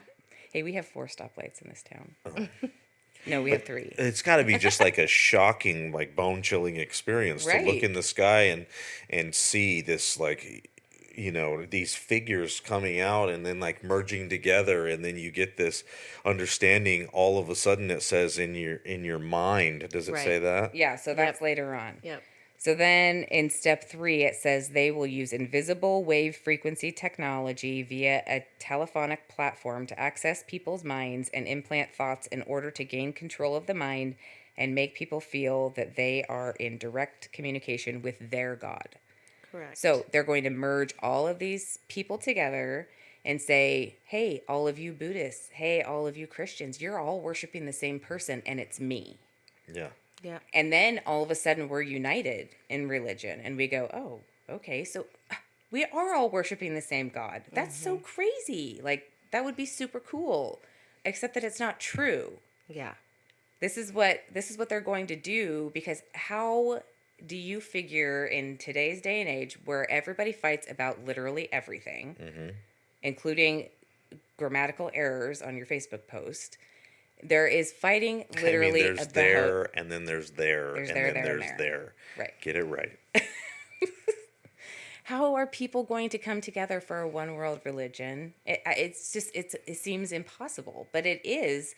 Hey, we have 4 stoplights in this town. No, we have 3. It's got to be just like a shocking, like bone-chilling experience to look Right. in the sky and see this, like, these figures coming out and then like merging together, and then you get this understanding. All of a sudden, it says in your mind. Does it Right. say that? Yeah, so that's later on. Yep. So then in step 3, it says they will use invisible wave frequency technology via a telephonic platform to access people's minds and implant thoughts in order to gain control of the mind and make people feel that they are in direct communication with their God. Correct. So they're going to merge all of these people together and say, hey, all of you Buddhists, hey, all of you Christians, you're all worshiping the same person and it's me. Yeah. Yeah. And then all of a sudden we're united in religion and we go, oh, okay, so we are all worshiping the same God. That's so crazy. Like, that would be super cool, except that it's not true. Yeah. This is what they're going to do, because how do you figure in today's day and age where everybody fights about literally everything, including grammatical errors on your Facebook post? There is fighting literally there's about there, and then there's there, There's and there, then there, and there's there. there. Right. Get it right. How are people going to come together for a one world religion? It seems impossible, but it is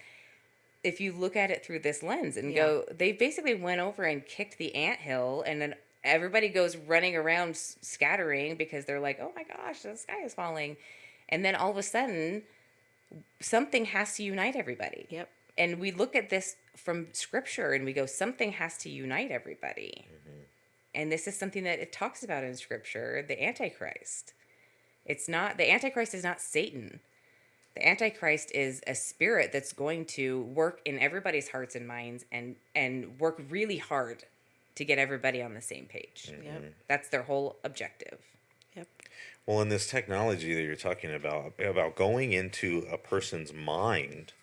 if you look at it through this lens and go, they basically went over and kicked the anthill, and then everybody goes running around scattering because they're like, oh my gosh, the sky is falling. And then all of a sudden, something has to unite everybody. Yep. And we look at this from scripture and we go, something has to unite everybody. And this is something that it talks about in scripture, the Antichrist. The Antichrist is not Satan. The Antichrist is a spirit that's going to work in everybody's hearts and minds and work really hard to get everybody on the same page. Yep. That's their whole objective. Yep. Well, in this technology that you're talking about going into a person's mind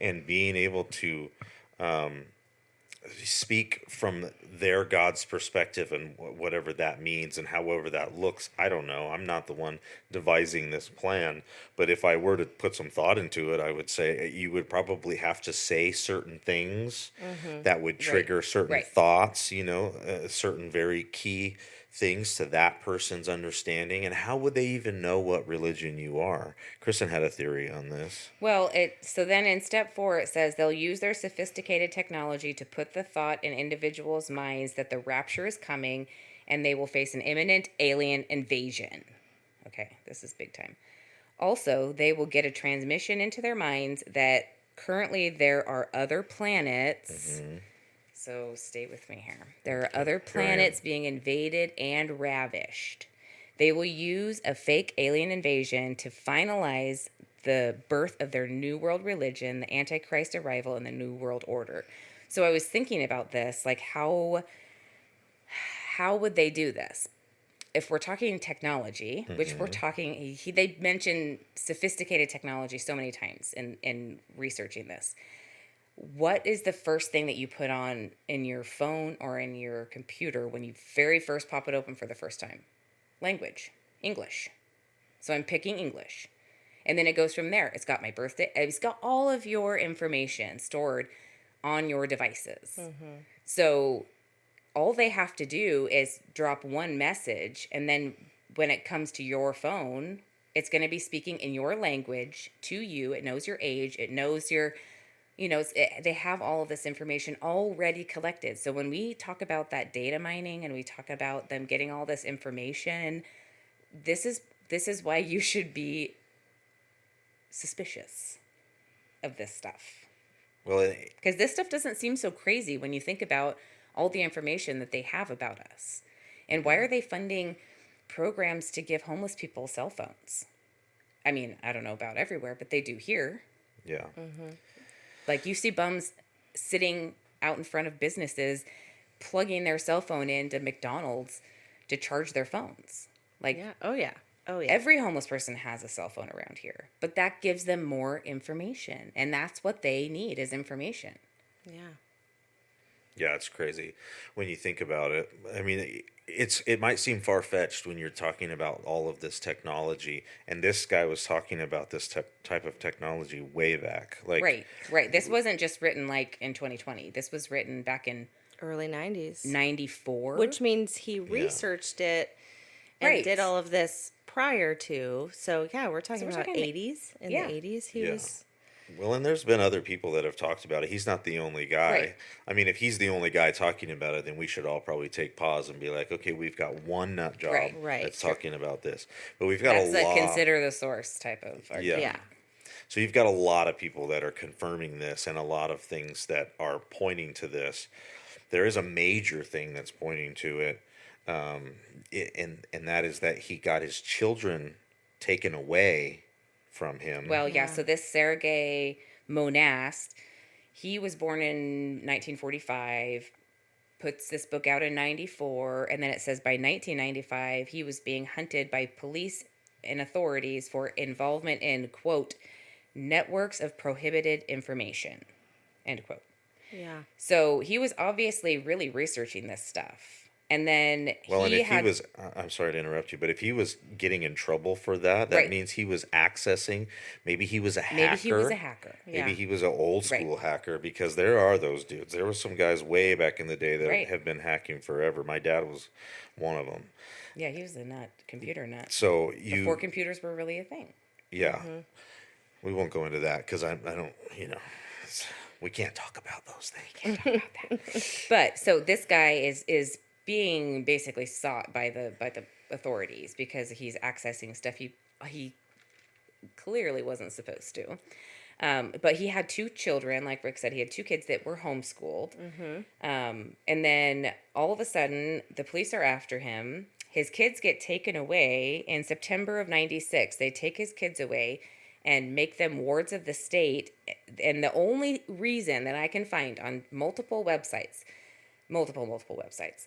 and being able to speak from their God's perspective and whatever that means and however that looks, I don't know. I'm not the one devising this plan. But if I were to put some thought into it, I would say you would probably have to say certain things that would trigger certain thoughts, certain very key things to that person's understanding. And how would they even know what religion you are? Kristin had a theory on this. Well, so then in step 4, it says they'll use their sophisticated technology to put the thought in individuals' minds that the rapture is coming and they will face an imminent alien invasion. Okay, this is big time. Also, they will get a transmission into their minds that currently there are other planets. So stay with me here. There are other planets being invaded and ravished. They will use a fake alien invasion to finalize the birth of their new world religion, the Antichrist arrival, and the new world order. So I was thinking about this, like how would they do this? If we're talking technology, which we're talking, they mention sophisticated technology so many times in researching this. What is the first thing that you put on in your phone or in your computer when you very first pop it open for the first time? Language, English. So I'm picking English. And then it goes from there. It's got my birthday. It's got all of your information stored on your devices. So all they have to do is drop one message, and then when it comes to your phone, it's going to be speaking in your language to you. It knows your age. It knows your, they have all of this information already collected. So when we talk about that data mining and we talk about them getting all this information, this is why you should be suspicious of this stuff. Well, because this stuff doesn't seem so crazy when you think about all the information that they have about us. And why are they funding programs to give homeless people cell phones? I mean, I don't know about everywhere, but they do here. yeah. Like, you see bums sitting out in front of businesses plugging their cell phone into McDonald's to charge their phones. Like, Yeah. Oh yeah. every homeless person has a cell phone around here, but that gives them more information, and that's what they need, is information. Yeah. Yeah, it's crazy when you think about it. I mean, it might seem far-fetched when you're talking about all of this technology, and this guy was talking about this type of technology way back. Like, Right. This wasn't just written like in 2020. This was written back in Early 90s. 94. Which means he researched it and Right. did all of this prior to. So, yeah, we're talking we're about talking- 80s. In yeah. the 80s, he Yeah. was... Well, and there's been other people that have talked about it. He's not the only guy. Right. I mean, if he's the only guy talking about it, then we should all probably take pause and be like, okay, we've got one nut job Right. that's talking about this. But we've got That's a a lot. consider the source type of argument. Yeah. So you've got a lot of people that are confirming this, and a lot of things that are pointing to this. There is a major thing that's pointing to it, and that is that he got his children taken away from him. Well, yeah. So this Sergei Monast, he was born in 1945, puts this book out in 94, and then it says by 1995 he was being hunted by police and authorities for involvement in, quote, networks of prohibited information, end quote. Yeah. So he was obviously really researching this stuff. And then Well, and he if had... he was, I'm sorry to interrupt you, but if he was getting in trouble for that, that Right. means he was accessing, maybe he was a hacker. Maybe he was a hacker. Maybe Yeah. he was an old school hacker, because there are those dudes. There were some guys way back in the day that Right. have been hacking forever. My dad was one of them. Yeah, he was a nut, computer nut. So Before computers were really a thing. yeah, we won't go into that because I don't, we can't talk about those things. But so this guy is being basically sought by the authorities because he's accessing stuff he clearly wasn't supposed to. But he had two children, like Rick said, he had two kids that were homeschooled. And then all of a sudden, the police are after him. His kids get taken away in September of 96. They take his kids away and make them wards of the state. And the only reason that I can find on multiple websites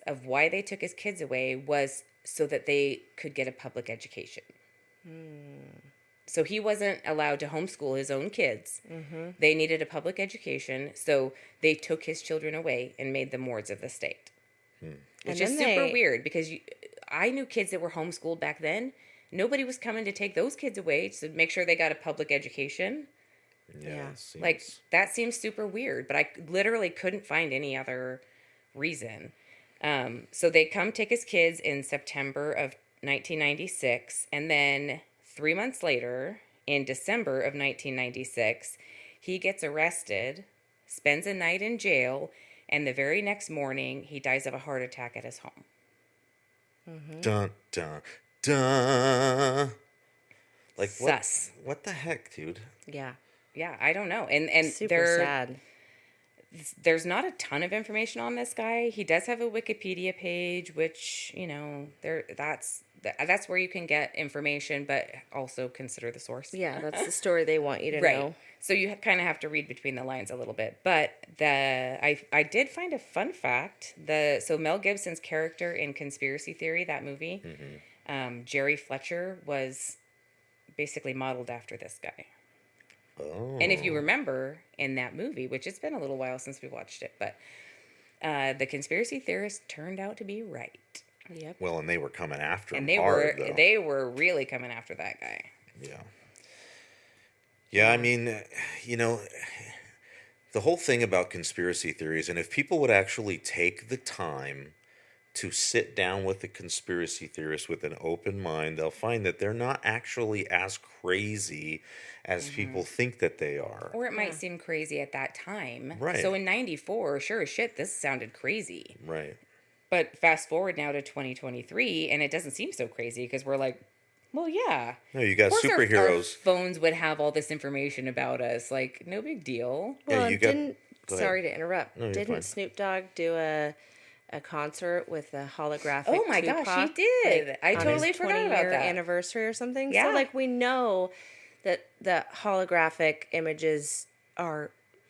of why they took his kids away was so that they could get a public education. So he wasn't allowed to homeschool his own kids. They needed a public education, so they took his children away and made them wards of the state. Which is super weird, because I knew kids that were homeschooled back then. Nobody was coming to take those kids away to make sure they got a public education. Yeah. it seems- Like, that seems super weird, but I literally couldn't find any other reason. So they come take his kids in September of 1996, and then 3 months later, in December of 1996, he gets arrested, spends a night in jail, and the very next morning, he dies of a heart attack at his home. Dun dun dun. Like Sus. what the heck, dude? Yeah. Yeah, I don't know. And Super sad. there's not a ton of information on this guy. He does have a Wikipedia page, which, that's where you can get information, but also consider the source. Yeah, that's the story they want you to Right. know. So you kind of have to read between the lines a little bit. But I did find a fun fact. So Mel Gibson's character in Conspiracy Theory, that movie, Jerry Fletcher, was basically modeled after this guy. Oh. And if you remember in that movie, which it's been a little while since we watched it, but the conspiracy theorists turned out to be right. Yep. Well, and they were coming after him And hard, though. they were really coming after that guy. Yeah. Yeah, I mean, the whole thing about conspiracy theories, and if people would actually take the time to sit down with a conspiracy theorist with an open mind, they'll find that they're not actually as crazy as people think that they are. Or it might seem crazy at that time. Right. So in 94, sure as shit, this sounded crazy. Right. But fast forward now to 2023, and it doesn't seem so crazy because we're like, well, yeah. No, you got Of course superheroes. Our phones would have all this information about us. Like, no big deal. Well, you got. Go ahead. sorry to interrupt. No, you're Didn't fine. Snoop Dogg do a concert with a holographic Oh my Tupac, gosh, he did. like, I on totally his forgot about 20-year that. anniversary or something? Yeah. So, like, we know that the holographic images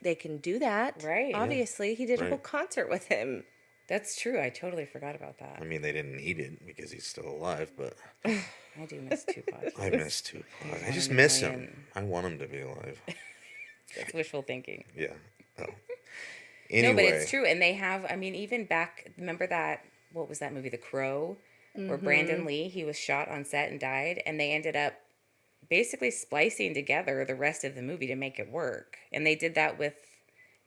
they can do that. Right. Obviously, he did a Right. whole concert with him. That's true. I totally forgot about that. I mean, they didn't need it because he's still alive, but I do miss Tupac. I miss Tupac. I just one in a miss him. million. I want him to be alive. That's wishful thinking. Yeah. Oh. Anyway. No, but it's true. And they have, I mean, even back, remember that, what was that movie, The Crow, where Brandon Lee, he was shot on set and died, and they ended up basically splicing together the rest of the movie to make it work. And they did that with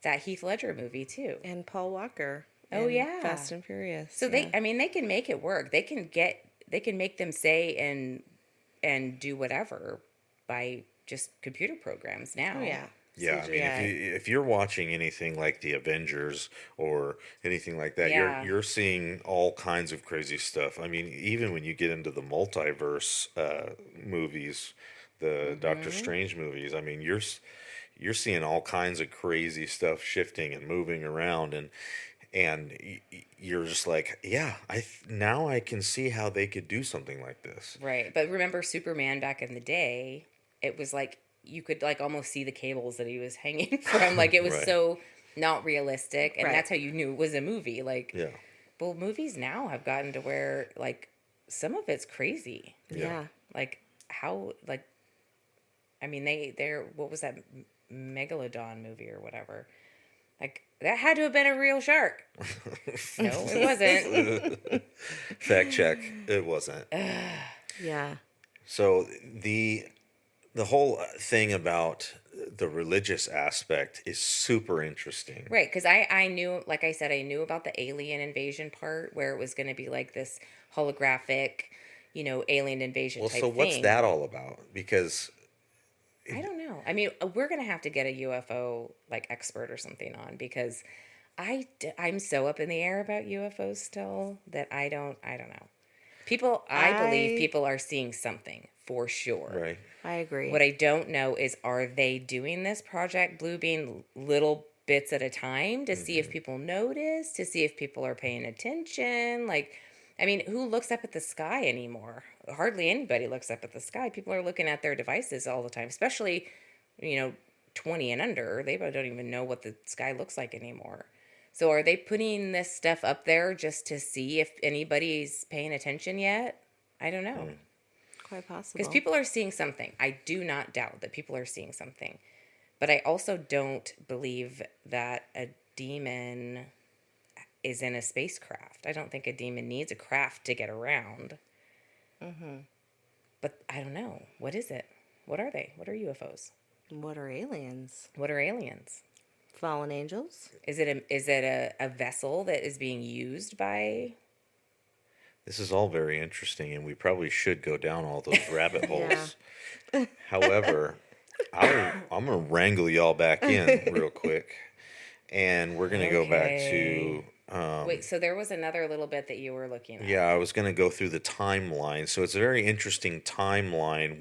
that Heath Ledger movie, too. And Paul Walker. Oh, in yeah. Fast and Furious. So yeah. they can make it work. They can make them say and do whatever by just computer programs now. Oh, yeah. Yeah, I mean, CGI. if you're watching anything like the Avengers or anything like that, Yeah. you're seeing all kinds of crazy stuff. I mean, even when you get into the multiverse movies, the Doctor Strange movies, I mean, you're seeing all kinds of crazy stuff shifting and moving around, and you're just like, yeah, now I can see how they could do something like this. Right. But remember Superman back in the day, it was like you could like almost see the cables that he was hanging from. Like it was Right. so not realistic. And Right. that's how you knew it was a movie. Like, Yeah. well, movies now have gotten to where like some of it's crazy. Yeah. Like how, like, I mean, they're, what was that Megalodon movie or whatever? Like that had to have been a real shark. No, it wasn't. Fact check, it wasn't. Yeah. So the whole thing about the religious aspect is super interesting. Right, because I knew, like I said, I knew about the alien invasion part where it was going to be like this holographic, alien invasion Well, type so thing. what's that all about? Because I don't know. I mean, we're going to have to get a UFO like expert or something on because I'm so up in the air about UFOs still that I don't know. I believe people are seeing something for sure. right, I agree. What I don't know is, are they doing this Project Bluebeam little bits at a time to see if people notice, to see if people are paying attention? Like, I mean, who looks up at the sky anymore? Hardly anybody looks up at the sky. People are looking at their devices all the time, especially, 20 and under. They don't even know what the sky looks like anymore. So are they putting this stuff up there just to see if anybody's paying attention yet? I don't know. Quite possible. Because people are seeing something. I do not doubt that people are seeing something. But I also don't believe that a demon is in a spacecraft. I don't think a demon needs a craft to get around. But I don't know. What is it? What are they? What are UFOs? What are aliens? What are aliens? Fallen angels? Is it a vessel that is being used by... this is all very interesting, and we probably should go down all those rabbit holes. Yeah. However, I'm gonna wrangle y'all back in real quick, and we're gonna go back to. Wait, so there was another little bit that you were looking at. Yeah, I was going to go through the timeline. So it's a very interesting timeline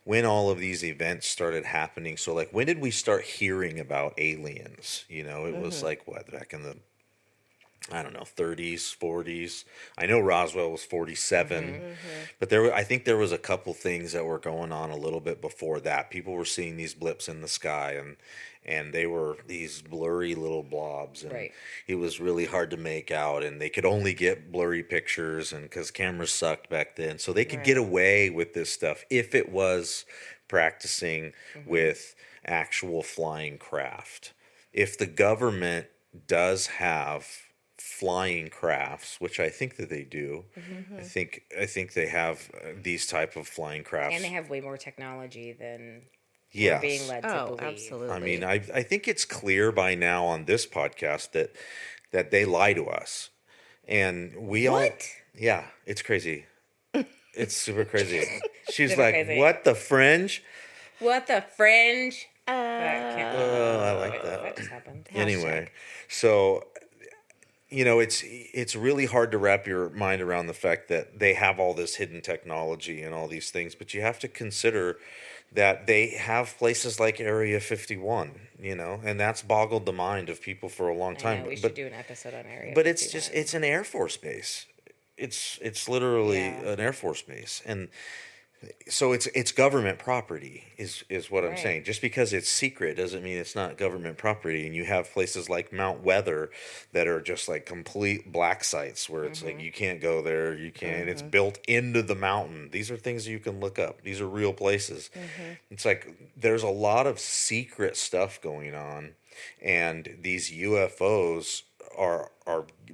when all of these events started happening. So like, when did we start hearing about aliens? It was like what, back in the, I don't know, 30s, 40s. I know Roswell was 47, but I think there was a couple things that were going on a little bit before that. People were seeing these blips in the sky, and they were these blurry little blobs, and Right. it was really hard to make out, and they could only get blurry pictures, and because cameras sucked back then, so they could get away with this stuff if it was practicing with actual flying craft. If the government does have flying crafts, which I think that they do, I think they have these type of flying crafts, And they have way more technology than yes. we're being led to Oh, believe. absolutely. I mean, I think it's clear by now on this podcast that they lie to us. And we all, yeah, it's crazy. It's super crazy. She's Super like, crazy. what the fringe? What the fringe? I like that. That just happened. Anyway, so it's really hard to wrap your mind around the fact that they have all this hidden technology and all these things, but you have to consider that they have places like Area 51, and that's boggled the mind of people for a long time. I know, we should do an episode on Area But 51. it's an Air Force base. It's literally Yeah. an Air Force base, and so it's government property is what I'm Right. saying. Just because it's secret doesn't mean it's not government property. And you have places like Mount Weather that are just like complete black sites where it's like you can't go there, you can't. It's built into the mountain. These are things you can look up. These are real places. It's like there's a lot of secret stuff going on, and these UFOs are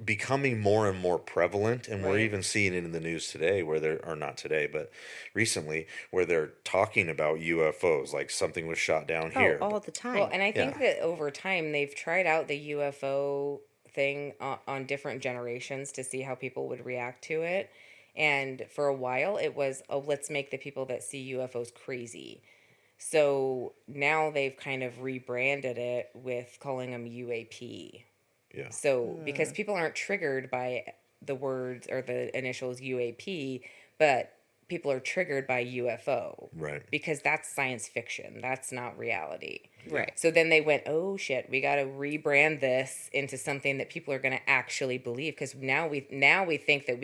becoming more and more prevalent, and we're Right. even seeing it in the news today where they're, or not today, but recently, where they're talking about UFOs, like something was shot down here. all the time. Well, and I think Yeah. that over time they've tried out the UFO thing on different generations to see how people would react to it. And for a while it was, oh, let's make the people that see UFOs crazy. So now they've kind of rebranded it with calling them UAP. Yeah. So because people aren't triggered by the words or the initials UAP, but people are triggered by UFO. Right. Because that's science fiction. That's not reality. Right. So then they went, oh shit, we got to rebrand this into something that people are going to actually believe, because now we think that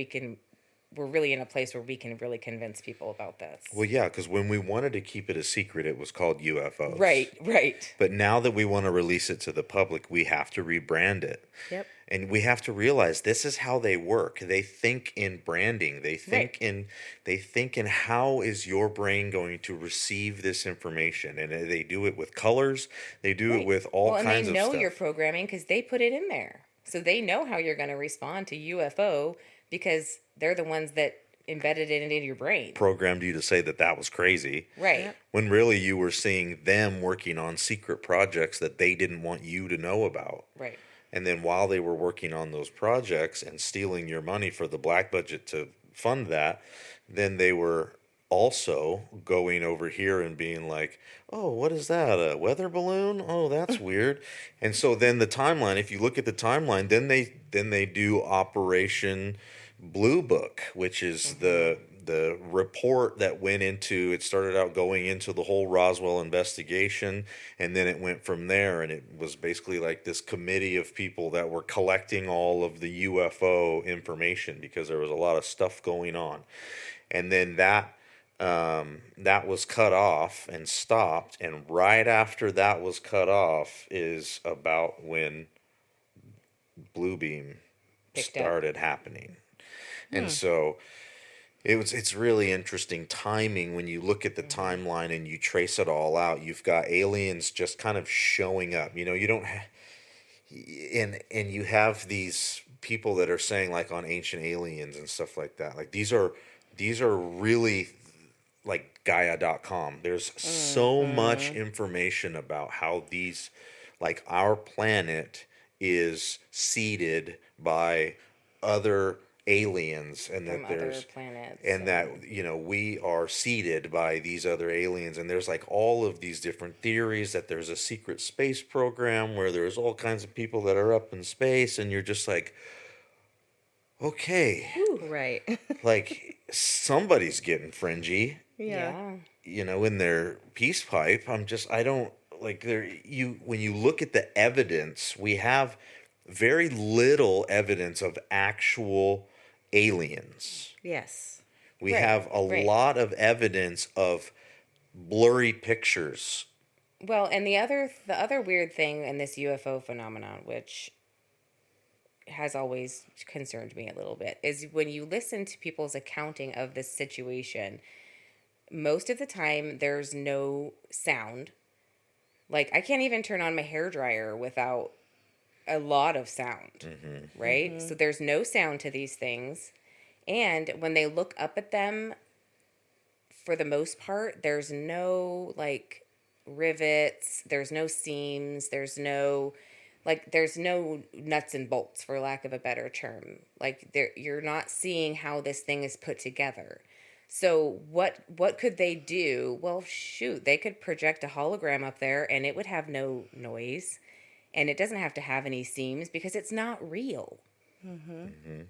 we're really in a place where we can really convince people about this. Well, yeah, because when we wanted to keep it a secret, it was called UFOs. Right. But now that we want to release it to the public, we have to rebrand it. Yep. And we have to realize this is how they work. They think in branding. They think in how is your brain going to receive this information, and they do it with colors. They do it with all kinds of stuff. And they know your programming because they put it in there, so they know how you're going to respond to UFO because they're the ones that embedded it into your brain. Programmed you to say that was crazy. Right. Yep. When really you were seeing them working on secret projects that they didn't want you to know about. Right. And then while they were working on those projects and stealing your money for the black budget to fund that, then they were also going over here and being like, oh, what is that? A weather balloon? Oh, that's weird. And so then the timeline, if you look at the timeline, then they do Operation Blue Book, which is the report that went into, it started out going into the whole Roswell investigation, and then it went from there, and it was basically like this committee of people that were collecting all of the UFO information because there was a lot of stuff going on. And then that was cut off and stopped, and right after that was cut off is about when Bluebeam started happening. And so it's really interesting timing when you look at the timeline and you trace it all out. You've got aliens just kind of showing up. You don't and you have these people that are saying, like, on Ancient Aliens and stuff like that. Like these are really, like, Gaia.com. There's so much information about how these, like, our planet is seeded by other aliens, and that From there's other planets, and that we are seeded by these other aliens, and there's like all of these different theories that there's a secret space program where there's all kinds of people that are up in space, and you're just like, okay, Right. like somebody's getting fringy, Yeah. in their peace pipe. I don't like when you look at the evidence, we have very little evidence of actual aliens. Yes. We Right, have a right. lot of evidence of blurry pictures. Well, and the other weird thing in this UFO phenomenon, which has always concerned me a little bit, is when you listen to people's accounting of this situation, most of the time there's no sound. Like, I can't even turn on my hairdryer without a lot of sound, right? So there's no sound to these things. And when they look up at them, for the most part, there's no, like, rivets, there's no seams, there's no, like there's no nuts and bolts, for lack of a better term. Like you're not seeing how this thing is put together. So what could they do? Well, shoot, they could project a hologram up there and it would have no noise, and it doesn't have to have any seams because it's not real.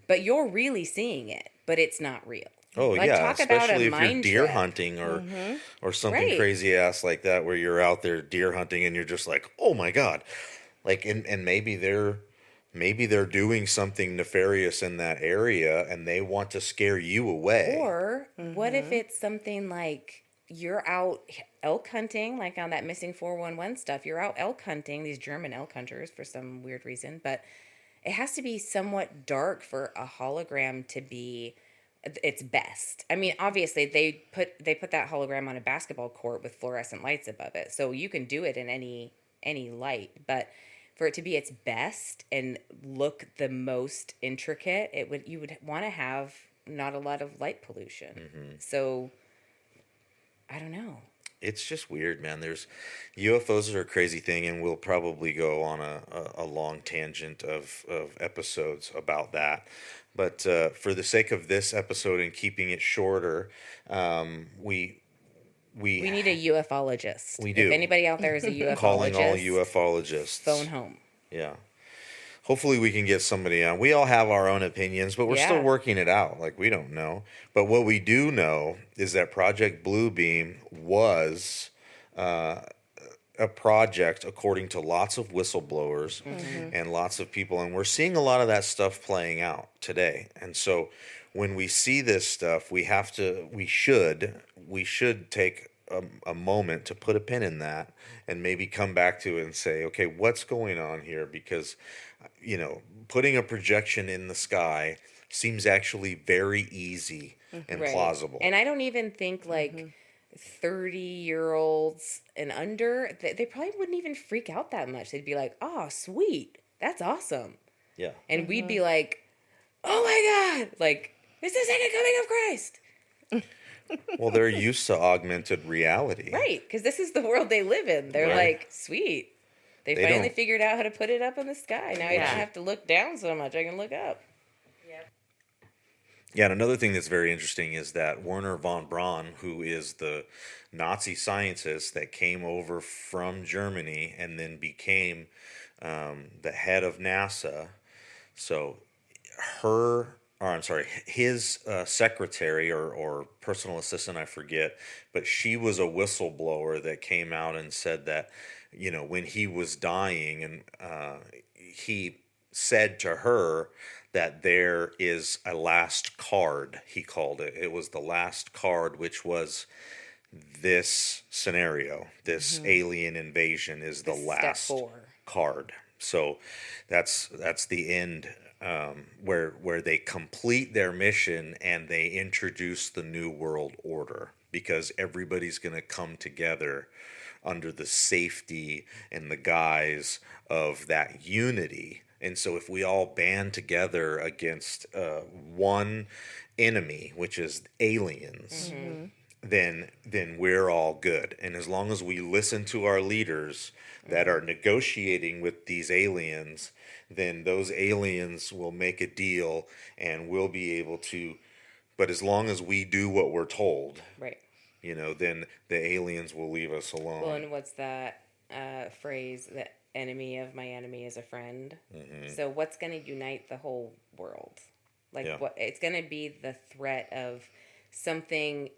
But you're really seeing it, but it's not real. Oh, like, yeah, talk about especially a if you're mind deer trip. hunting or something Right. crazy ass like that, where you're out there deer hunting and you're just like, oh my God. Like, and maybe they're doing something nefarious in that area and they want to scare you away. Or what if it's something like you're out elk hunting, like on that missing 411 stuff. You're out elk hunting, these German elk hunters for some weird reason, but it has to be somewhat dark for a hologram to be its best. I mean, obviously they put that hologram on a basketball court with fluorescent lights above it, so you can do it in any light. But for it to be its best and look the most intricate, you would want to have not a lot of light pollution. So I don't know. It's just weird, man. There's UFOs are a crazy thing, and we'll probably go on a long tangent of episodes about that. But for the sake of this episode and keeping it shorter, we need a ufologist. We do. If anybody out there is a ufologist, calling all ufologists. phone home. Yeah. Hopefully we can get somebody on. We all have our own opinions, but we're still working it out. Like, we don't know. But what we do know is that Project Bluebeam was a project according to lots of whistleblowers and lots of people. And we're seeing a lot of that stuff playing out today. And so when we see this stuff, we should take a moment to put a pin in that and maybe come back to it and say, okay, what's going on here? Because, putting a projection in the sky seems actually very easy and plausible. And I don't even think 30-year-olds and under, they probably wouldn't even freak out that much. They'd be like, oh, sweet. That's awesome. Yeah. And we'd be like, oh my God, like, it's the second coming of Christ. Well, they're used to augmented reality. Right, because this is the world they live in. They're like, sweet. They finally figured out how to put it up in the sky. Now I don't have to look down so much. I can look up. Yeah, and another thing that's very interesting is that Werner von Braun, who is the Nazi scientist that came over from Germany and then became the head of NASA, so his secretary or personal assistant, I forget, but she was a whistleblower that came out and said that, when he was dying, and he said to her that there is a last card, he called it. It was the last card, which was this scenario, this alien invasion is the last card. So that's the end. Where they complete their mission and they introduce the New World Order, because everybody's going to come together under the safety and the guise of that unity. And so if we all band together against one enemy, which is aliens, then we're all good. And as long as we listen to our leaders that are negotiating with these aliens, then those aliens will make a deal and we'll be able to, but as long as we do what we're told, right, then the aliens will leave us alone. Well, and what's that phrase, the enemy of my enemy is a friend? So what's going to unite the whole world? What it's going to be the threat of something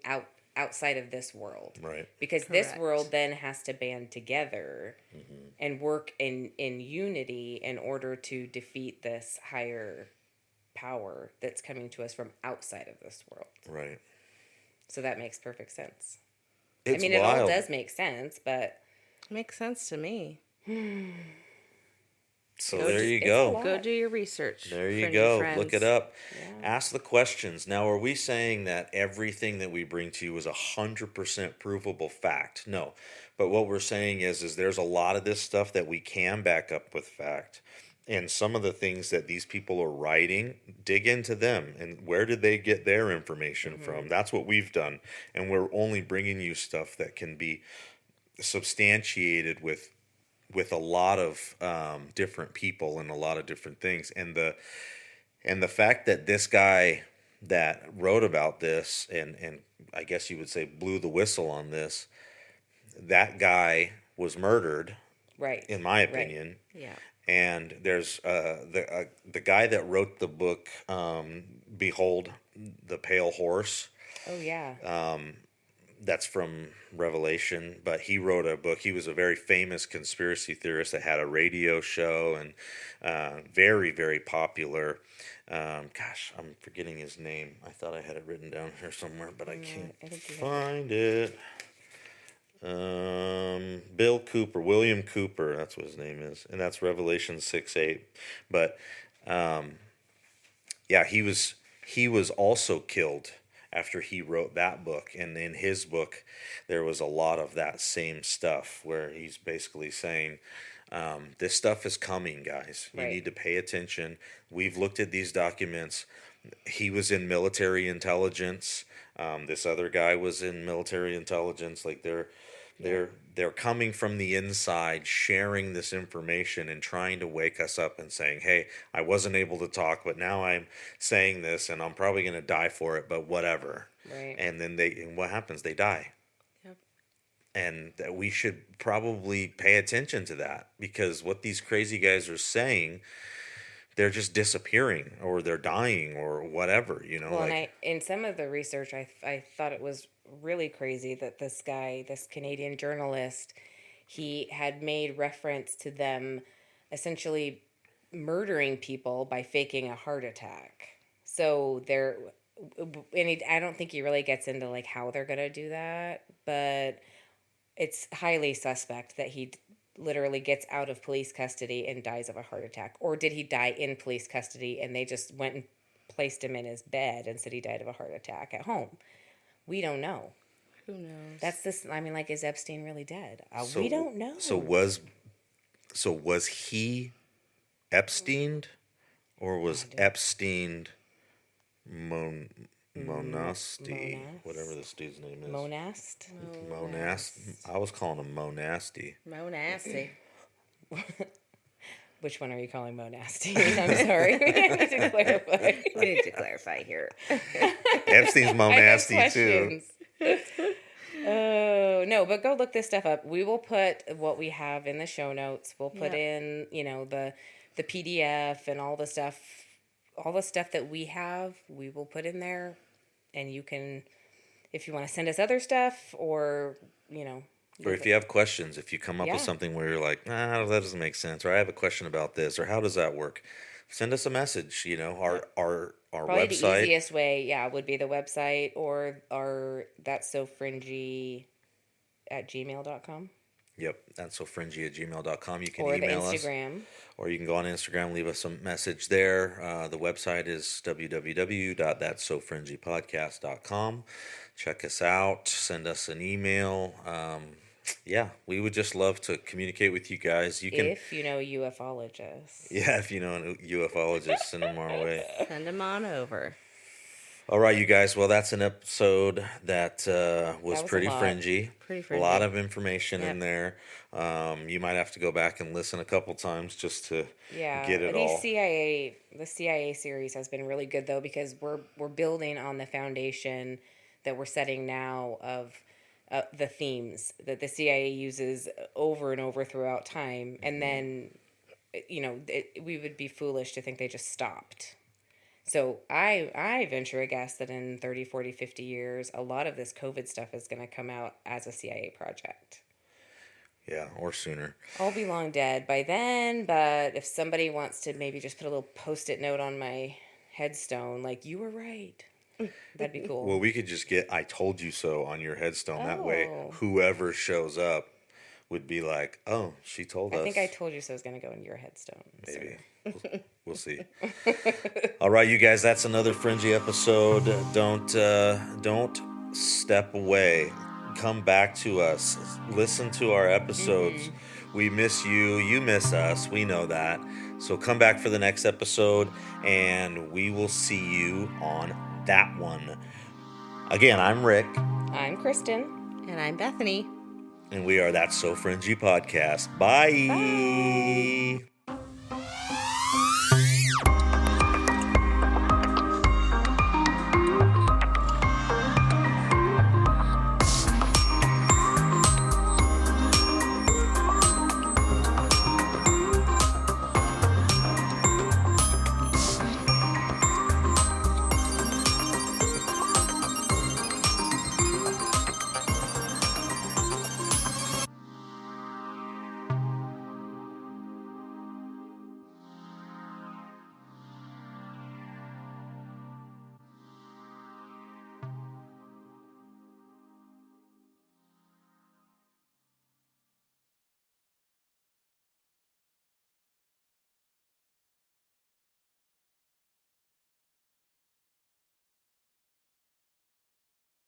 outside of this world, right? Because this world then has to band together and work in unity in order to defeat this higher power that's coming to us from outside of this world, right? So that makes perfect sense. It's it wild. all does make sense, but makes sense to me. So there you go. Go do your research. There you go. Look it up. Ask the questions. Now, are we saying that everything that we bring to you is 100% provable fact? No. But what we're saying is there's a lot of this stuff that we can back up with fact. And some of the things that these people are writing, dig into them. And where did they get their information from? That's what we've done. And we're only bringing you stuff that can be substantiated with with a lot of different people and a lot of different things, and the fact that this guy that wrote about this and I guess you would say blew the whistle on this, that guy was murdered, Right. in my opinion. Right. Yeah. And there's the guy that wrote the book, Behold the Pale Horse. Oh yeah. That's from Revelation, but he wrote a book. He was a very famous conspiracy theorist that had a radio show and very, very popular. Gosh, I'm forgetting his name. I thought I had it written down here somewhere, but I can't find it. William Cooper, that's what his name is, and that's Revelation 6:8. But yeah, he was also killed after he wrote that book, and in his book there was a lot of that same stuff where he's basically saying, this stuff is coming, guys. You need to pay attention. We've looked at these documents. He was in military intelligence. This other guy was in military intelligence. Like they're coming from the inside, sharing this information and trying to wake us up and saying, hey, I wasn't able to talk, but now I'm saying this and I'm probably going to die for it, but whatever. Right. And then what happens? They die. Yep. And that we should probably pay attention to that, because what these crazy guys are saying, they're just disappearing or they're dying or whatever, Well, and in some of the research, I thought it was really crazy that this guy, this Canadian journalist, he had made reference to them essentially murdering people by faking a heart attack. So I don't think he really gets into like how they're going to do that, but it's highly suspect that he literally gets out of police custody and dies of a heart attack. Or did he die in police custody and they just went and placed him in his bed and said he died of a heart attack at home? We don't know. Who knows? That's this. I mean, like, is Epstein really dead? We don't know. So was he Epsteined, or was Epstein Monasty? Whatever this dude's name is. Monast. I was calling him Monasty. Monasty. Which one are you calling Monasty? I'm sorry. We need to clarify. We need to clarify here. Epstein's Monasty too. Oh, no, but go look this stuff up. We will put what we have in the show notes. We'll put in, the PDF and all the stuff that we have, we will put in there. And you can, if you want to send us other stuff or, Or if you have questions, if you come up with something where you're like, that doesn't make sense, or I have a question about this, or how does that work? Send us a message. Our probably website. The easiest way, would be the website or our That's So Fringy at gmail.com. Yep, that's so fringy@gmail.com. You can or email the Instagram. us. Or you can go on Instagram, leave us a message there. The website is www.that'ssofringypodcast.com. Check us out. Send us an email. We would just love to communicate with you guys. You can, if you know ufologists. Yeah, if you know a ufologist, send them our way. Send them on over. All right, you guys. Well, that's an episode that was pretty fringy. Pretty fringy. A lot of information in there. You might have to go back and listen a couple times just to get it all. The CIA series has been really good though, because we're building on the foundation that we're setting now of the themes that the CIA uses over and over throughout time, and then we would be foolish to think they just stopped. So I venture a guess that in 30, 40, 50 years, a lot of this COVID stuff is going to come out as a CIA project. Yeah, or sooner. I'll be long dead by then, but if somebody wants to maybe just put a little Post-it note on my headstone, like, you were right, that'd be cool. Well, we could just get "I told you so" on your headstone. That way, whoever shows up would be like, "Oh, she told us." I think "I told you so" is going to go in your headstone. Maybe. We'll see. All right, you guys, that's another fringy episode. Don't step away. Come back to us. Listen to our episodes. We miss you. You miss us. We know that. So come back for the next episode, and we will see you on that one. Again, I'm Rick. I'm Kristin. And I'm Bethany. And we are That's So Fringy Podcast. Bye. Bye.